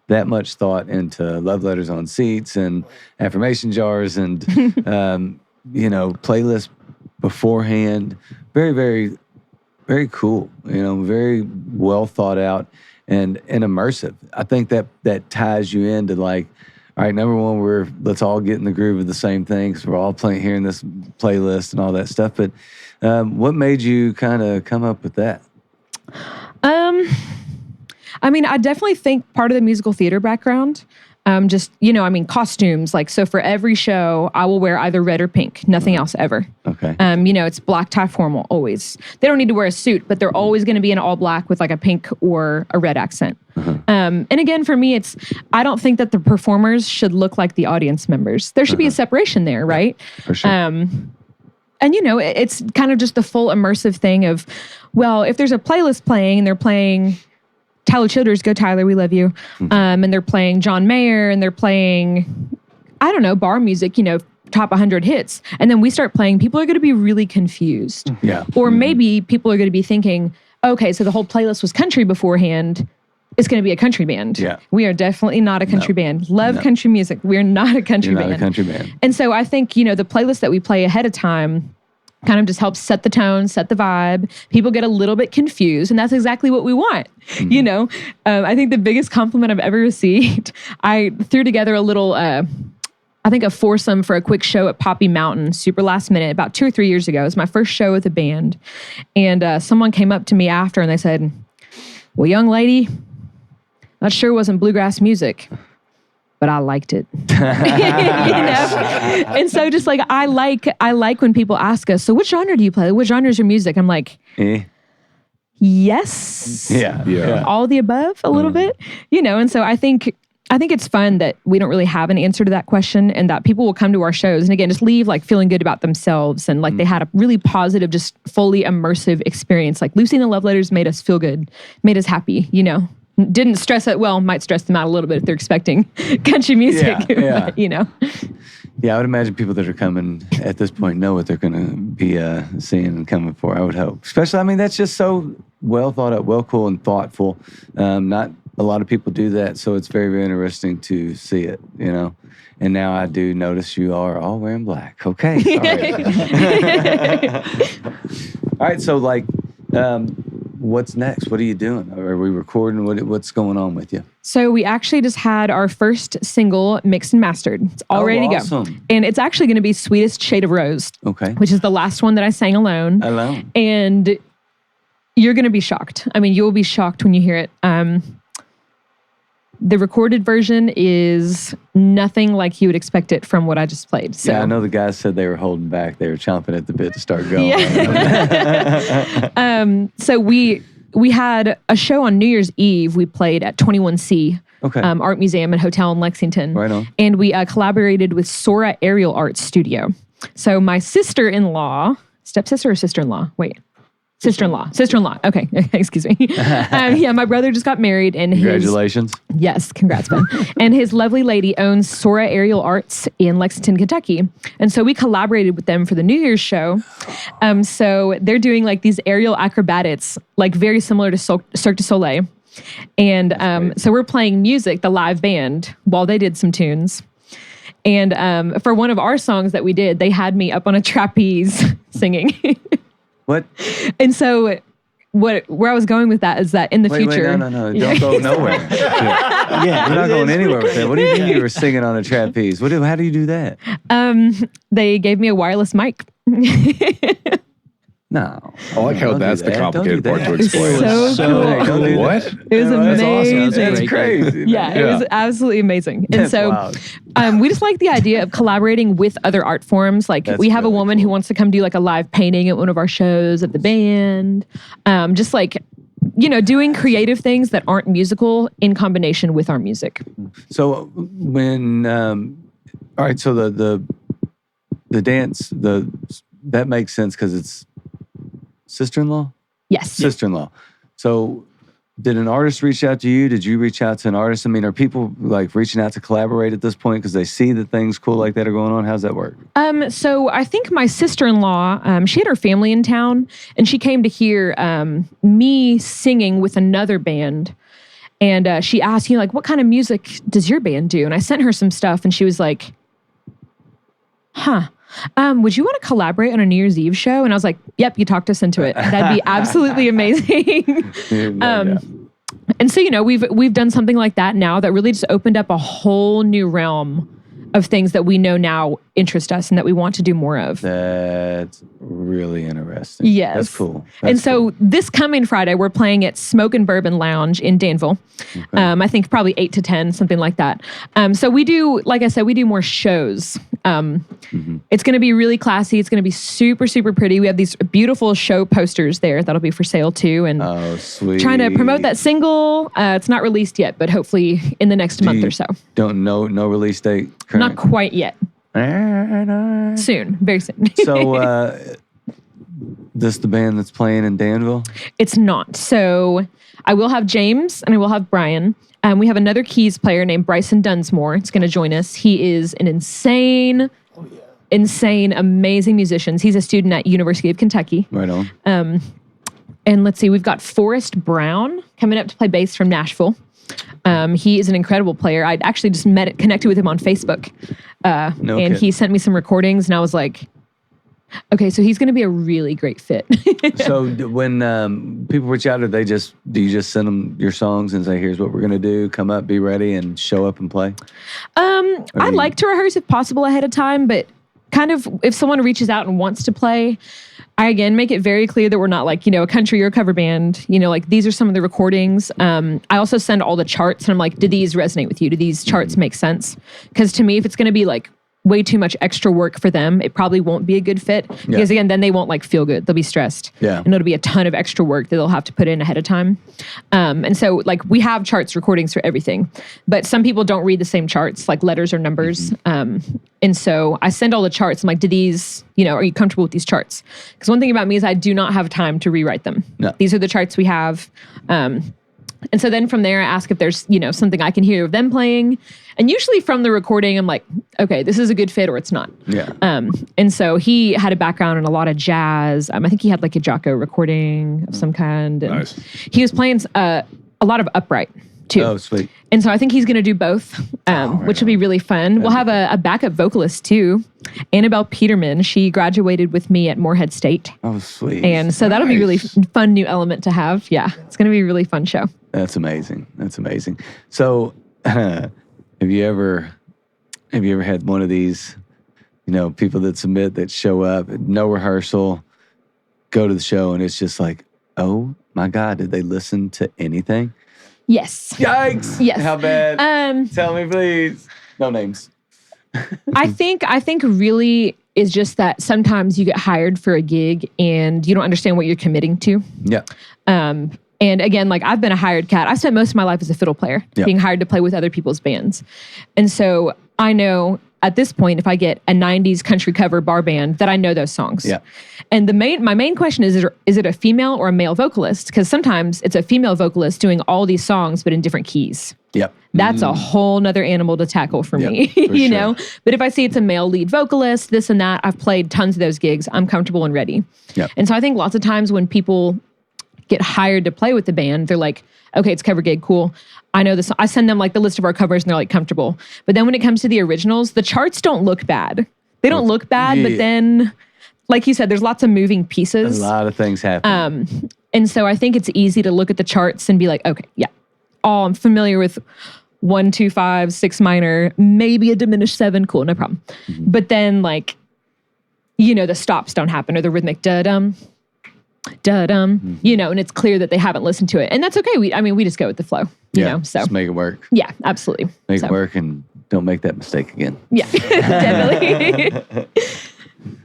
A: that much thought into love letters on seats and affirmation jars and playlists beforehand. Very, very, very cool. You know, very well thought out and immersive. I think that ties you into like, all right, number one, let's all get in the groove of the same thing because we're all hearing this playlist and all that stuff. But what made you kind of come up with that?
E: I mean, I definitely think part of the musical theater background, costumes. Like, so for every show, I will wear either red or pink, nothing else ever.
A: Okay.
E: It's black tie formal always. They don't need to wear a suit, but they're always going to be in all black with like a pink or a red accent.
A: Uh-huh.
E: And again, for me, I don't think that the performers should look like the audience members. There should be a separation there, right?
A: For sure.
E: It's kind of just the full immersive thing of, well, if there's a playlist playing and they're playing Tyler Childers, Go Tyler, We Love You, and they're playing John Mayer and they're playing, I don't know, bar music, top 100 hits, and then we start playing, people are going to be really confused.
A: Yeah.
E: Or maybe people are going to be thinking, okay, so the whole playlist was country beforehand. It's going to be a country band.
A: Yeah.
E: We are definitely not a country band. Love country music. We're not a country
A: You're
E: band.
A: not a country band.
E: And so I think, the playlist that we play ahead of time kind of just helps set the tone, set the vibe. People get a little bit confused, and that's exactly what we want. I think the biggest compliment I've ever received, I threw together a little, a foursome for a quick show at Poppy Mountain, super last minute, about 2 or 3 years ago. It was my first show with a band. And someone came up to me after and they said, well, young lady, that sure wasn't bluegrass music, but I liked it. And so just like, I like when people ask us, so which genre do you play? What genre is your music? I'm like, yes.
A: Yeah.
E: All the above a little bit, and so I think it's fun that we don't really have an answer to that question and that people will come to our shows and again, just leave like feeling good about themselves and like they had a really positive, just fully immersive experience. Like Lucy and the Love Letters made us feel good, made us happy, Didn't stress it. Well, might stress them out a little bit if they're expecting country music,
A: Yeah.
E: Yeah,
A: I would imagine people that are coming at this point know what they're going to be seeing and coming for, I would hope. Especially, that's just so well thought out, well cool and thoughtful. Not a lot of people do that, so it's very, very interesting to see it, And now I do notice you are all wearing black. Okay, sorry. All right, so what's next? What are you doing? Are we recording? What's going on with you?
E: So we actually just had our first single mixed and mastered. It's all ready to go. And it's actually going to be Sweetest Shade of Rose.
A: Okay.
E: Which is the last one that I sang alone. And you're going to be shocked. You'll be shocked when you hear it. The recorded version is nothing like you would expect it from what I just played. So.
A: Yeah, I know the guys said they were holding back. They were chomping at the bit to start going.
E: Yeah. So we had a show on New Year's Eve. We played at 21C Art Museum and Hotel in Lexington.
A: Right on.
E: And we collaborated with Sora Aerial Art Studio. So my sister-in-law, stepsister or sister-in-law? Wait. Sister-in-law. Okay. Excuse me. My brother just got married and
A: congratulations.
E: Yes, congrats, Ben. And his lovely lady owns Sora Aerial Arts in Lexington, Kentucky. And so we collaborated with them for the New Year's show. So they're doing like these aerial acrobatics, like very similar to Cirque du Soleil. And so we're playing music, the live band, while they did some tunes. And for one of our songs that we did, they had me up on a trapeze singing.
A: What?
E: And so where I was going with that is that in the future...
A: No. Don't go nowhere. We're not going anywhere with that. What do you mean you were singing on a trapeze? How do you do that?
E: They gave me a wireless mic.
A: No.
C: I like how that's the complicated part to explain.
E: So cool.
C: What?
E: It was amazing.
A: That's awesome. That's crazy.
E: Yeah, it was absolutely amazing. And
A: That's
E: so
A: wild.
E: we just like the idea of collaborating with other art forms. Like we have a woman who wants to come do like a live painting at one of our shows at the band. Just like, doing creative things that aren't musical in combination with our music.
A: So when, all right, so the dance, that makes sense because it's sister-in-law?
E: Yes.
A: Sister-in-law. So did an artist reach out to you? Did you reach out to an artist? I mean, are people like reaching out to collaborate at this point because they see that things cool like that are going on? How's that work?
E: So I think my sister-in-law, she had her family in town, and she came to hear me singing with another band. And she asked me, like, what kind of music does your band do? And I sent her some stuff, and she was like, would you want to collaborate on a New Year's Eve show? And I was like, yep, you talked us into it. That'd be absolutely amazing. And so, we've done something like that now that really just opened up a whole new realm of things that we know now interest us and that we want to do more of.
A: That's really interesting.
E: Yes.
A: That's cool.
E: So this coming Friday, we're playing at Smoke and Bourbon Lounge in Danville.
A: Okay.
E: I think probably 8 to 10, something like that. So we do, like I said, we do more shows. It's going to be really classy. It's going to be super, super pretty. We have these beautiful show posters there that'll be for sale too. And
A: sweet.
E: Trying to promote that single. It's not released yet, but hopefully in the next month or so.
A: Don't know, no release date current?
E: Not quite yet. Soon, very soon.
A: So, this the band that's playing in Danville?
E: It's not. So I will have James and I will have Brian. We have another keys player named Bryson Dunsmore. It's going to join us. He is an insane, amazing musician. He's a student at University of Kentucky.
A: Right on.
E: And let's see, we've got Forrest Brown coming up to play bass from Nashville. He is an incredible player. I'd actually just connected with him on Facebook. He sent me some recordings, and I was like, okay, so he's going to be a really great fit.
A: So when people reach out, do you just send them your songs and say, here's what we're going to do, come up, be ready, and show up and play?
E: I like to rehearse if possible ahead of time, but kind of if someone reaches out and wants to play, I, again, make it very clear that we're not like, a country or a cover band. Like these are some of the recordings. I also send all the charts and I'm like, do these resonate with you? Do these charts make sense? Because to me, if it's going to be like way too much extra work for them, it probably won't be a good fit. Because again, then they won't like feel good. They'll be stressed.
A: Yeah.
E: And it'll be a ton of extra work that they'll have to put in ahead of time. And so like we have charts recordings for everything, but some people don't read the same charts, like letters or numbers. And so I send all the charts. I'm like, do these, are you comfortable with these charts? Because one thing about me is I do not have time to rewrite them.
A: No.
E: These are the charts we have. And so then from there, I ask if there's, something I can hear of them playing. And usually from the recording, I'm like, okay, this is a good fit or it's not.
A: Yeah.
E: And so he had a background in a lot of jazz. I think he had like a Jocko recording of some kind. And
C: Nice.
E: he was playing a lot of upright too.
A: Oh, sweet.
E: And so I think he's going to do both, which will be really fun. We'll have a backup vocalist too, Annabelle Peterman. She graduated with me at Morehead State.
A: Oh, sweet.
E: And so that'll be really fun new element to have. Yeah, it's going to be a really fun show.
A: That's amazing. That's amazing. So, have you ever had one of these, people that submit that show up, no rehearsal, go to the show, and it's just like, oh my God, did they listen to anything?
E: Yes.
A: Yikes!
E: Yes.
A: How bad? Tell me, please. No names.
E: I think really is just that sometimes you get hired for a gig and you don't understand what you're committing to.
A: Yeah.
E: And again, like I've been a hired cat. I spent most of my life as a fiddle player, being hired to play with other people's bands. And so I know at this point, if I get a 90s country cover bar band, that I know those songs. Yeah. And my main question is it a female or a male vocalist? Because sometimes it's a female vocalist doing all these songs, but in different keys.
A: Yep.
E: That's a whole nother animal to tackle for me, you know? But if I see it's a male lead vocalist, this and that, I've played tons of those gigs. I'm comfortable and ready. Yep. And so I think lots of times when people get hired to play with the band, they're like, okay, it's a cover gig, cool. I know this. I send them like the list of our covers and they're like comfortable. But then when it comes to the originals, the charts don't look bad. They don't look bad, but then, like you said, there's lots of moving pieces.
A: A lot of things happen.
E: And so I think it's easy to look at the charts and be like, okay, yeah, I'm familiar with 1, 2, 5, 6 minor, maybe a diminished 7, cool, no problem. Mm-hmm. But then like, the stops don't happen or the rhythmic da-dum, da-dum, and it's clear that they haven't listened to it. And that's okay. We just go with the flow, you know, so.
A: Just make it work.
E: Yeah, absolutely.
A: Make it work and don't make that mistake again.
E: Yeah, definitely.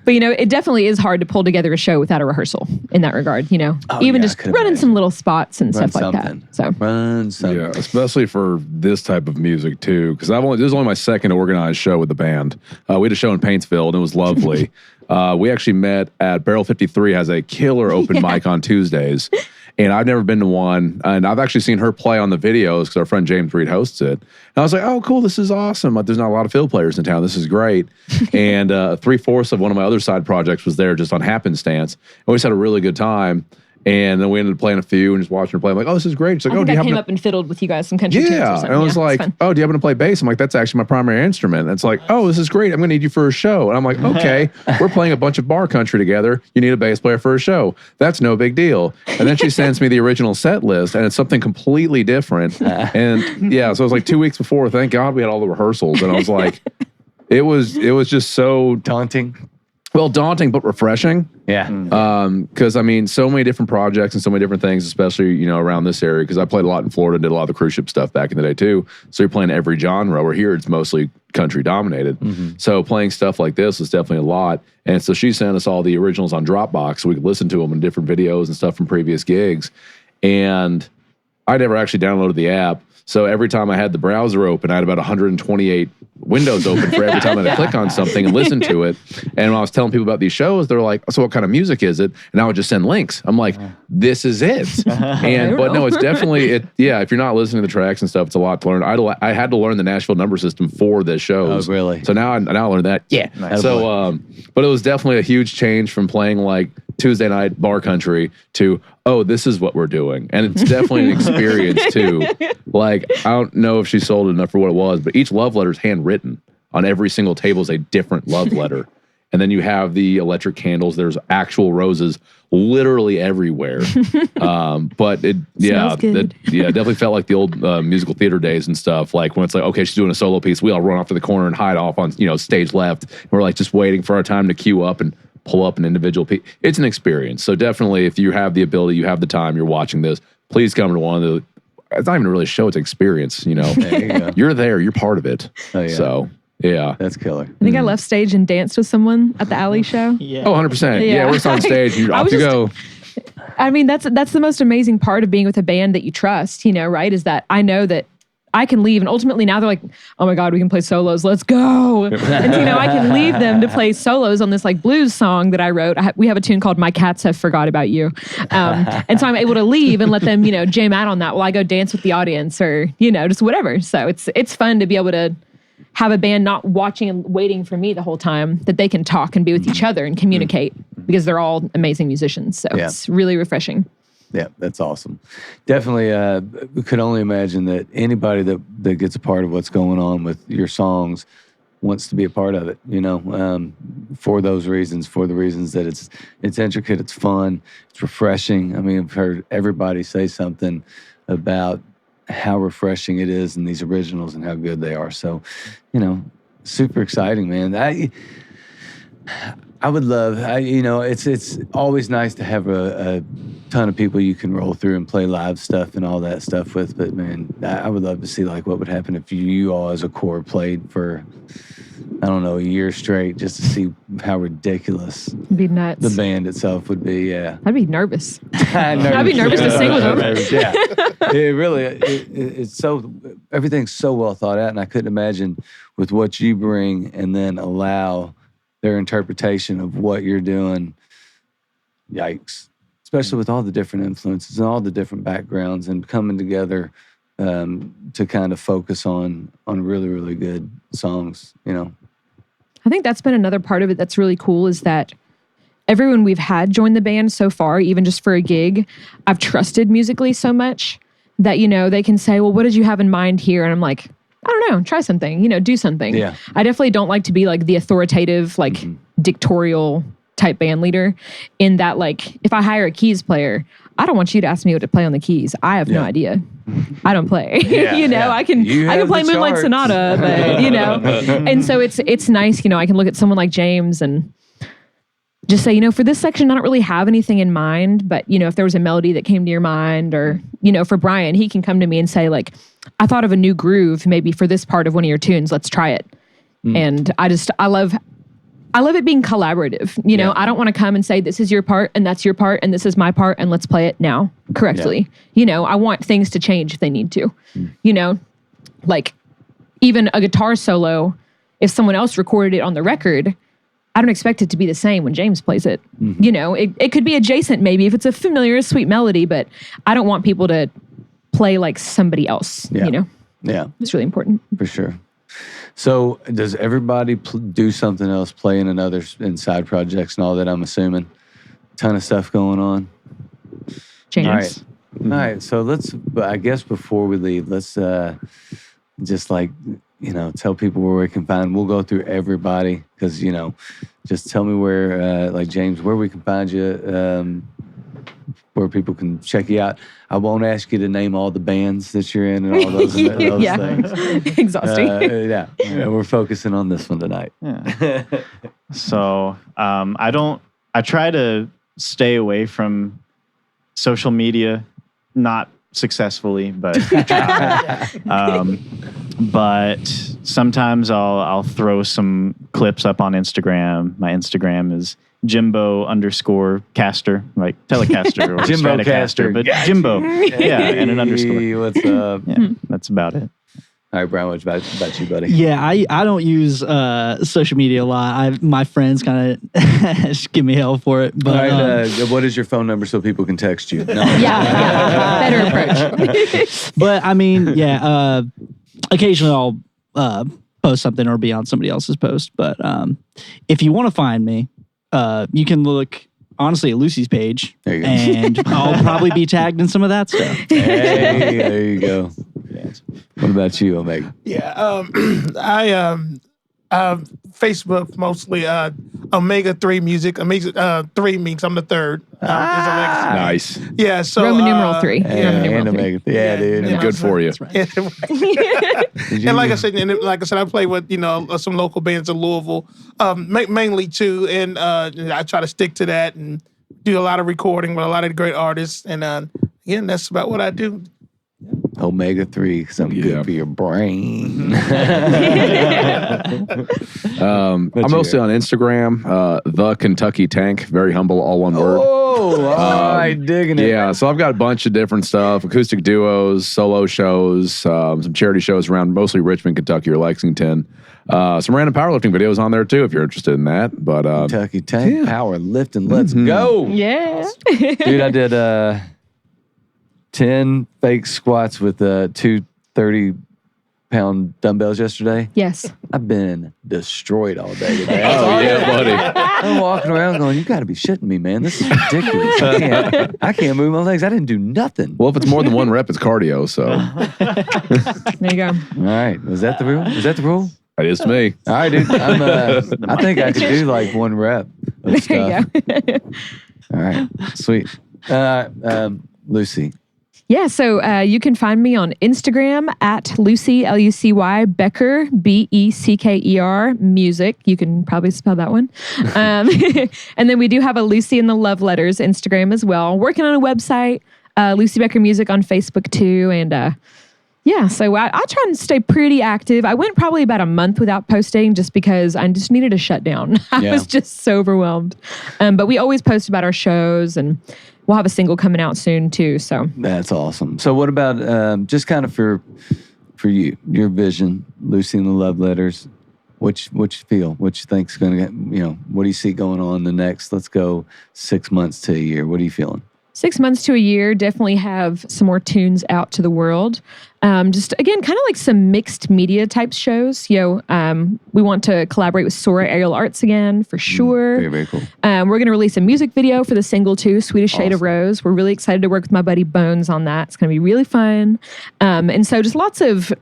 E: But, it definitely is hard to pull together a show without a rehearsal in that regard, even just running some little spots and stuff like that. So
A: run something.
C: Yeah, especially for this type of music too, because this is only my second organized show with the band. We had a show in Paintsville and it was lovely. We actually met at Barrel 53 has a killer open mic on Tuesdays. And I've never been to one. And I've actually seen her play on the videos because our friend James Reed hosts it. And I was like, oh, cool, this is awesome. Like, there's not a lot of fiddle players in town. This is great. And 3/4 of one of my other side projects was there just on happenstance. And we just had a really good time. And then we ended up playing a few and just watching her play. I'm like, oh, this is great. She's like,
E: I
C: do you
E: came
C: happen
E: up and fiddled with you guys some country tunes or
C: Yeah.
E: something.
C: And I was
E: Yeah,
C: like,
E: it's fun.
C: oh, do you happen to play bass? I'm like, that's actually my primary instrument. And it's like, oh, this is great. I'm going to need you for a show. And I'm like, okay, we're playing a bunch of bar country together. You need a bass player for a show. That's no big deal. And then she sends me the original set list and it's something completely different. And yeah, so it was like 2 weeks before. Thank God we had all the rehearsals. And I was like, it was just so
A: Daunting.
C: well, daunting, but refreshing.
A: Yeah.
C: Because I mean, so many different projects and so many different things, especially around this area. Because I played a lot in Florida, did a lot of the cruise ship stuff back in the day too. So you're playing every genre. Where here it's mostly country dominated. So playing stuff like this was definitely a lot. And so she sent us all the originals on Dropbox so we could listen to them in different videos and stuff from previous gigs. And I never actually downloaded the app. So every time I had the browser open, I had about 128 windows open for every time I had to click on something and listen to it. And when I was telling people about these shows, they're like, so what kind of music is it? And I would just send links. I'm like, this is it. But no, it's definitely, yeah, if you're not listening to the tracks and stuff, it's a lot to learn. I had to learn the Nashville number system for the shows.
A: Oh, really?
C: So now I learned that. Yeah.
A: Nice.
C: So, but it was definitely a huge change from playing like Tuesday night bar country to, oh, this is what we're doing. And it's definitely an experience too. Like, I don't know if she sold it enough for what it was, but each love letter is handwritten. On every single table is a different love letter. And then you have the electric candles. There's actual roses literally everywhere. But it,
E: Smells good.
C: definitely felt like the old musical theater days and stuff. Like when it's like, okay, she's doing a solo piece. We all run off to the corner and hide off on, stage left. And we're like just waiting for our time to queue up and pull up an individual piece. It's an experience. So definitely if you have the ability, you have the time, you're watching this, please come to one of the, it's not even really a show, it's an experience,
A: There you go.
C: You're there, you're part of it.
A: Oh, yeah.
C: So, yeah.
A: That's killer.
E: I think I left stage and danced with someone at the Alley show.
F: Yeah.
C: Oh, 100%.
E: Yeah.
C: Yeah, we're just on stage and you're
E: I
C: off
E: was
C: you
E: just-
C: go.
E: I mean, that's the most amazing part of being with a band that you trust, right? Is that I know that I can leave, and ultimately now they're like, oh my God, we can play solos. Let's go. And so, I can leave them to play solos on this like blues song that I wrote. We have a tune called My Cats Have Forgot About You. And so I'm able to leave and let them, jam out on that while I go dance with the audience or, just whatever. So it's fun to be able to have a band not watching and waiting for me the whole time, that they can talk and be with each other and communicate because they're all amazing musicians. So it's really refreshing.
A: Yeah, that's awesome. Definitely, we could only imagine that anybody that gets a part of what's going on with your songs wants to be a part of it, for those reasons, for the reasons that it's intricate, it's fun, it's refreshing. I mean, I've heard everybody say something about how refreshing it is in these originals and how good they are. So, super exciting, man. I would love, it's always nice to have a ton of people you can roll through and play live stuff and all that stuff with. But man, I would love to see like what would happen if you all as a core played for, I don't know, a year straight, just to see how ridiculous
E: It'd be nuts.
A: the band itself would be. Yeah.
E: I'd be nervous.
A: I'd
E: be nervous to sing with them.
A: Yeah. It really, it's so, everything's so well thought out. And I couldn't imagine with what you bring and then allow their interpretation of what you're doing. Yikes. Especially with all the different influences and all the different backgrounds and coming together to kind of focus on really, really good songs,
E: I think that's been another part of it that's really cool is that everyone we've had join the band so far, even just for a gig, I've trusted musically so much that, they can say, well, what did you have in mind here? And I'm like, I don't know, try something, do something.
A: Yeah.
E: I definitely don't like to be like the authoritative, like dictatorial type band leader in that, like, if I hire a keys player, I don't want you to ask me what to play on the keys. I have no idea. I don't play. I can play Moonlight
A: charts.
E: Sonata, but and so it's nice, I can look at someone like James and just say, for this section, I don't really have anything in mind, but if there was a melody that came to your mind, or for Brian, he can come to me and say, like, I thought of a new groove maybe for this part of one of your tunes. Let's try it. And I love it being collaborative. I don't want to come and say, this is your part and that's your part and this is my part and let's play it now correctly. I want things to change if they need to. Like even a guitar solo, if someone else recorded it on the record, I don't expect it to be the same when James plays it. You know, it could be adjacent maybe if it's a familiar, sweet melody, but I don't want people to play like somebody else, you know?
A: Yeah.
E: It's really important.
A: For sure. So does everybody do something else, play in side projects and all that, I'm assuming? Ton of stuff going on.
E: James.
A: All right. All right. So I guess before we leave, let's just like, you know, tell people where we can find. We'll go through everybody because, you know, just tell me where, like James, where we can find you, where people can check you out. I won't ask you to name all the bands that you're in and all those, those things.
E: Exhausting.
A: Yeah. We're focusing on this one tonight.
G: Yeah. So I try to stay away from social media, not successfully, but but sometimes I'll throw some clips up on Instagram. My Instagram is Jimbo_caster, like Telecaster or
A: Jimbo
G: Stratocaster,
A: Caster.
G: but
A: Got
G: Jimbo, yeah, and an underscore.
A: Hey, what's up?
G: Yeah, that's about it.
A: All right, Brian, what's about you, buddy?
F: Yeah, I don't use social media a lot. My friends kind of give me hell for it. But
A: All right, what is your phone number so people can text you? No.
E: Better approach.
F: But I mean, yeah, occasionally I'll post something or be on somebody else's post. But if you want to find me, you can look honestly at Lucy's page,
A: There you go.
F: and I'll probably be tagged in some of that stuff.
A: Hey, there you go. What about you, Omega?
B: Yeah, I Facebook mostly. Omega 3 music. Omega 3 means I'm the third.
C: Nice.
B: Yeah, so
E: Roman numeral 3.
A: And
E: Roman numeral 3.
A: Omega. Yeah, dude.
B: Yeah.
C: Good for you.
B: And like I said, I play with some local bands in Louisville, mainly too, and I try to stick to that and do a lot of recording with a lot of great artists. And again, that's about what I do.
A: Omega 3, something good for your brain.
C: I'm mostly on Instagram, the Kentucky Tank, very humble, all one word.
A: Oh, all right, digging it.
C: Yeah, so I've got a bunch of different stuff, acoustic duos, solo shows, some charity shows around mostly Richmond, Kentucky or Lexington. Some random powerlifting videos on there too if you're interested in that. But
A: Kentucky Tank, power lifting, let's go.
E: Yeah.
A: Dude, I did 10 fake squats with 2 30-pound dumbbells yesterday.
E: Yes.
A: I've been destroyed all day today.
C: oh yeah, buddy.
A: I'm walking around going, you got to be shitting me, man. This is ridiculous. I can't move my legs. I didn't do nothing.
C: Well, if it's more than one rep, it's cardio. So
E: There you go.
A: All right. Was that the rule? Is that the rule?
C: it is to me.
A: All right, dude. I think I could do like 1 rep of
E: There
A: stuff.
E: you go.
A: All right. Sweet. Lucy.
E: Yeah, so you can find me on Instagram at Lucy, Lucy Becker, Becker, music. You can probably spell that one. And then we do have a Lucy in the Love Letters Instagram as well. Working on a website, Lucy Becker Music on Facebook too. And yeah, so I try and stay pretty active. I went probably about a month without posting just because I just needed a shutdown. I was just so overwhelmed. But we always post about our shows, and we'll have a single coming out soon too. So
A: That's awesome. So what about just kind of for you, your vision, Lucy in the Love Letters? What you feel? What you think's going to get? What do you see going on the next? Let's go 6 months to a year. What are you feeling?
E: 6 months to a year, definitely have some more tunes out to the world. Just again, kind of like some mixed media type shows. We want to collaborate with Sora Aerial Arts again for sure.
A: Very, very cool.
E: We're going to release a music video for the single too, Sweetest Shade of Rose. We're really excited to work with my buddy Bones on that. It's going to be really fun. And so just lots of,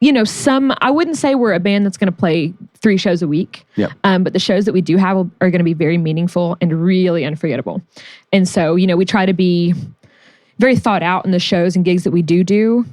E: I wouldn't say we're a band that's going to play 3 shows a week.
A: Yep.
E: But the shows that we do have are going to be very meaningful and really unforgettable. And so, we try to be very thought out in the shows and gigs that we do. So that,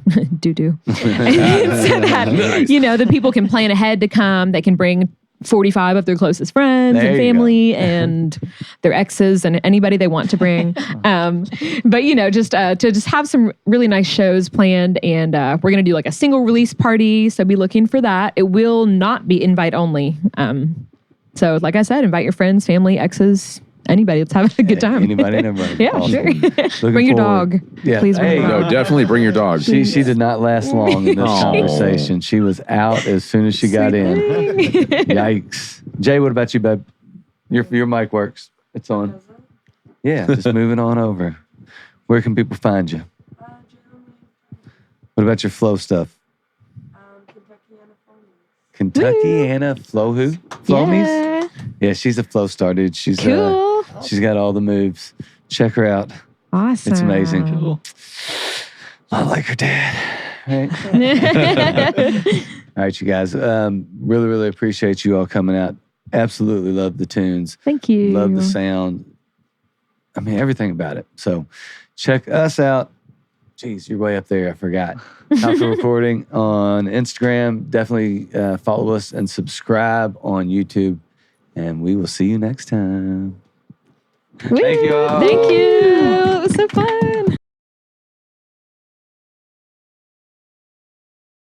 C: Nice.
E: the people can plan ahead to come. They can bring 45 of their closest friends
A: There
E: and
A: you
E: family and their exes and anybody they want to bring. But just to have some really nice shows planned, and we're going to do like a single release party. So be looking for that. It will not be invite only. So like I said, invite your friends, family, exes, anybody. Let's have a good time.
A: Anybody and everybody.
E: Yeah,
A: Awesome.
E: sure.
A: Looking
E: Bring your
A: forward.
E: dog.
A: Yeah.
E: Please bring
A: Hey,
E: your
C: No,
E: dog.
C: definitely bring your dog.
A: She did not last long in this
C: Aw.
A: conversation. She was out as soon as she got in. Yikes. Jay, what about you, babe? Your mic works. It's on. Yeah, just moving on over. Where can people find you? What about your flow stuff? Kentuckiana Flow who? Flomies? Yeah, she's a flow star, dude. She's
E: Cool.
A: she's got all the moves. Check her out.
E: Awesome.
A: It's amazing.
F: Cool.
A: I like her dad. Right? All right, you guys. Really, really appreciate you all coming out. Absolutely love the tunes.
E: Thank you.
A: Love the sound. I mean, everything about it. So check us out. Jeez, you're way up there. I forgot. Time for Recording on Instagram. Definitely follow us and subscribe on YouTube. And we will see you next time. Thank you all.
E: Thank you. It was so fun.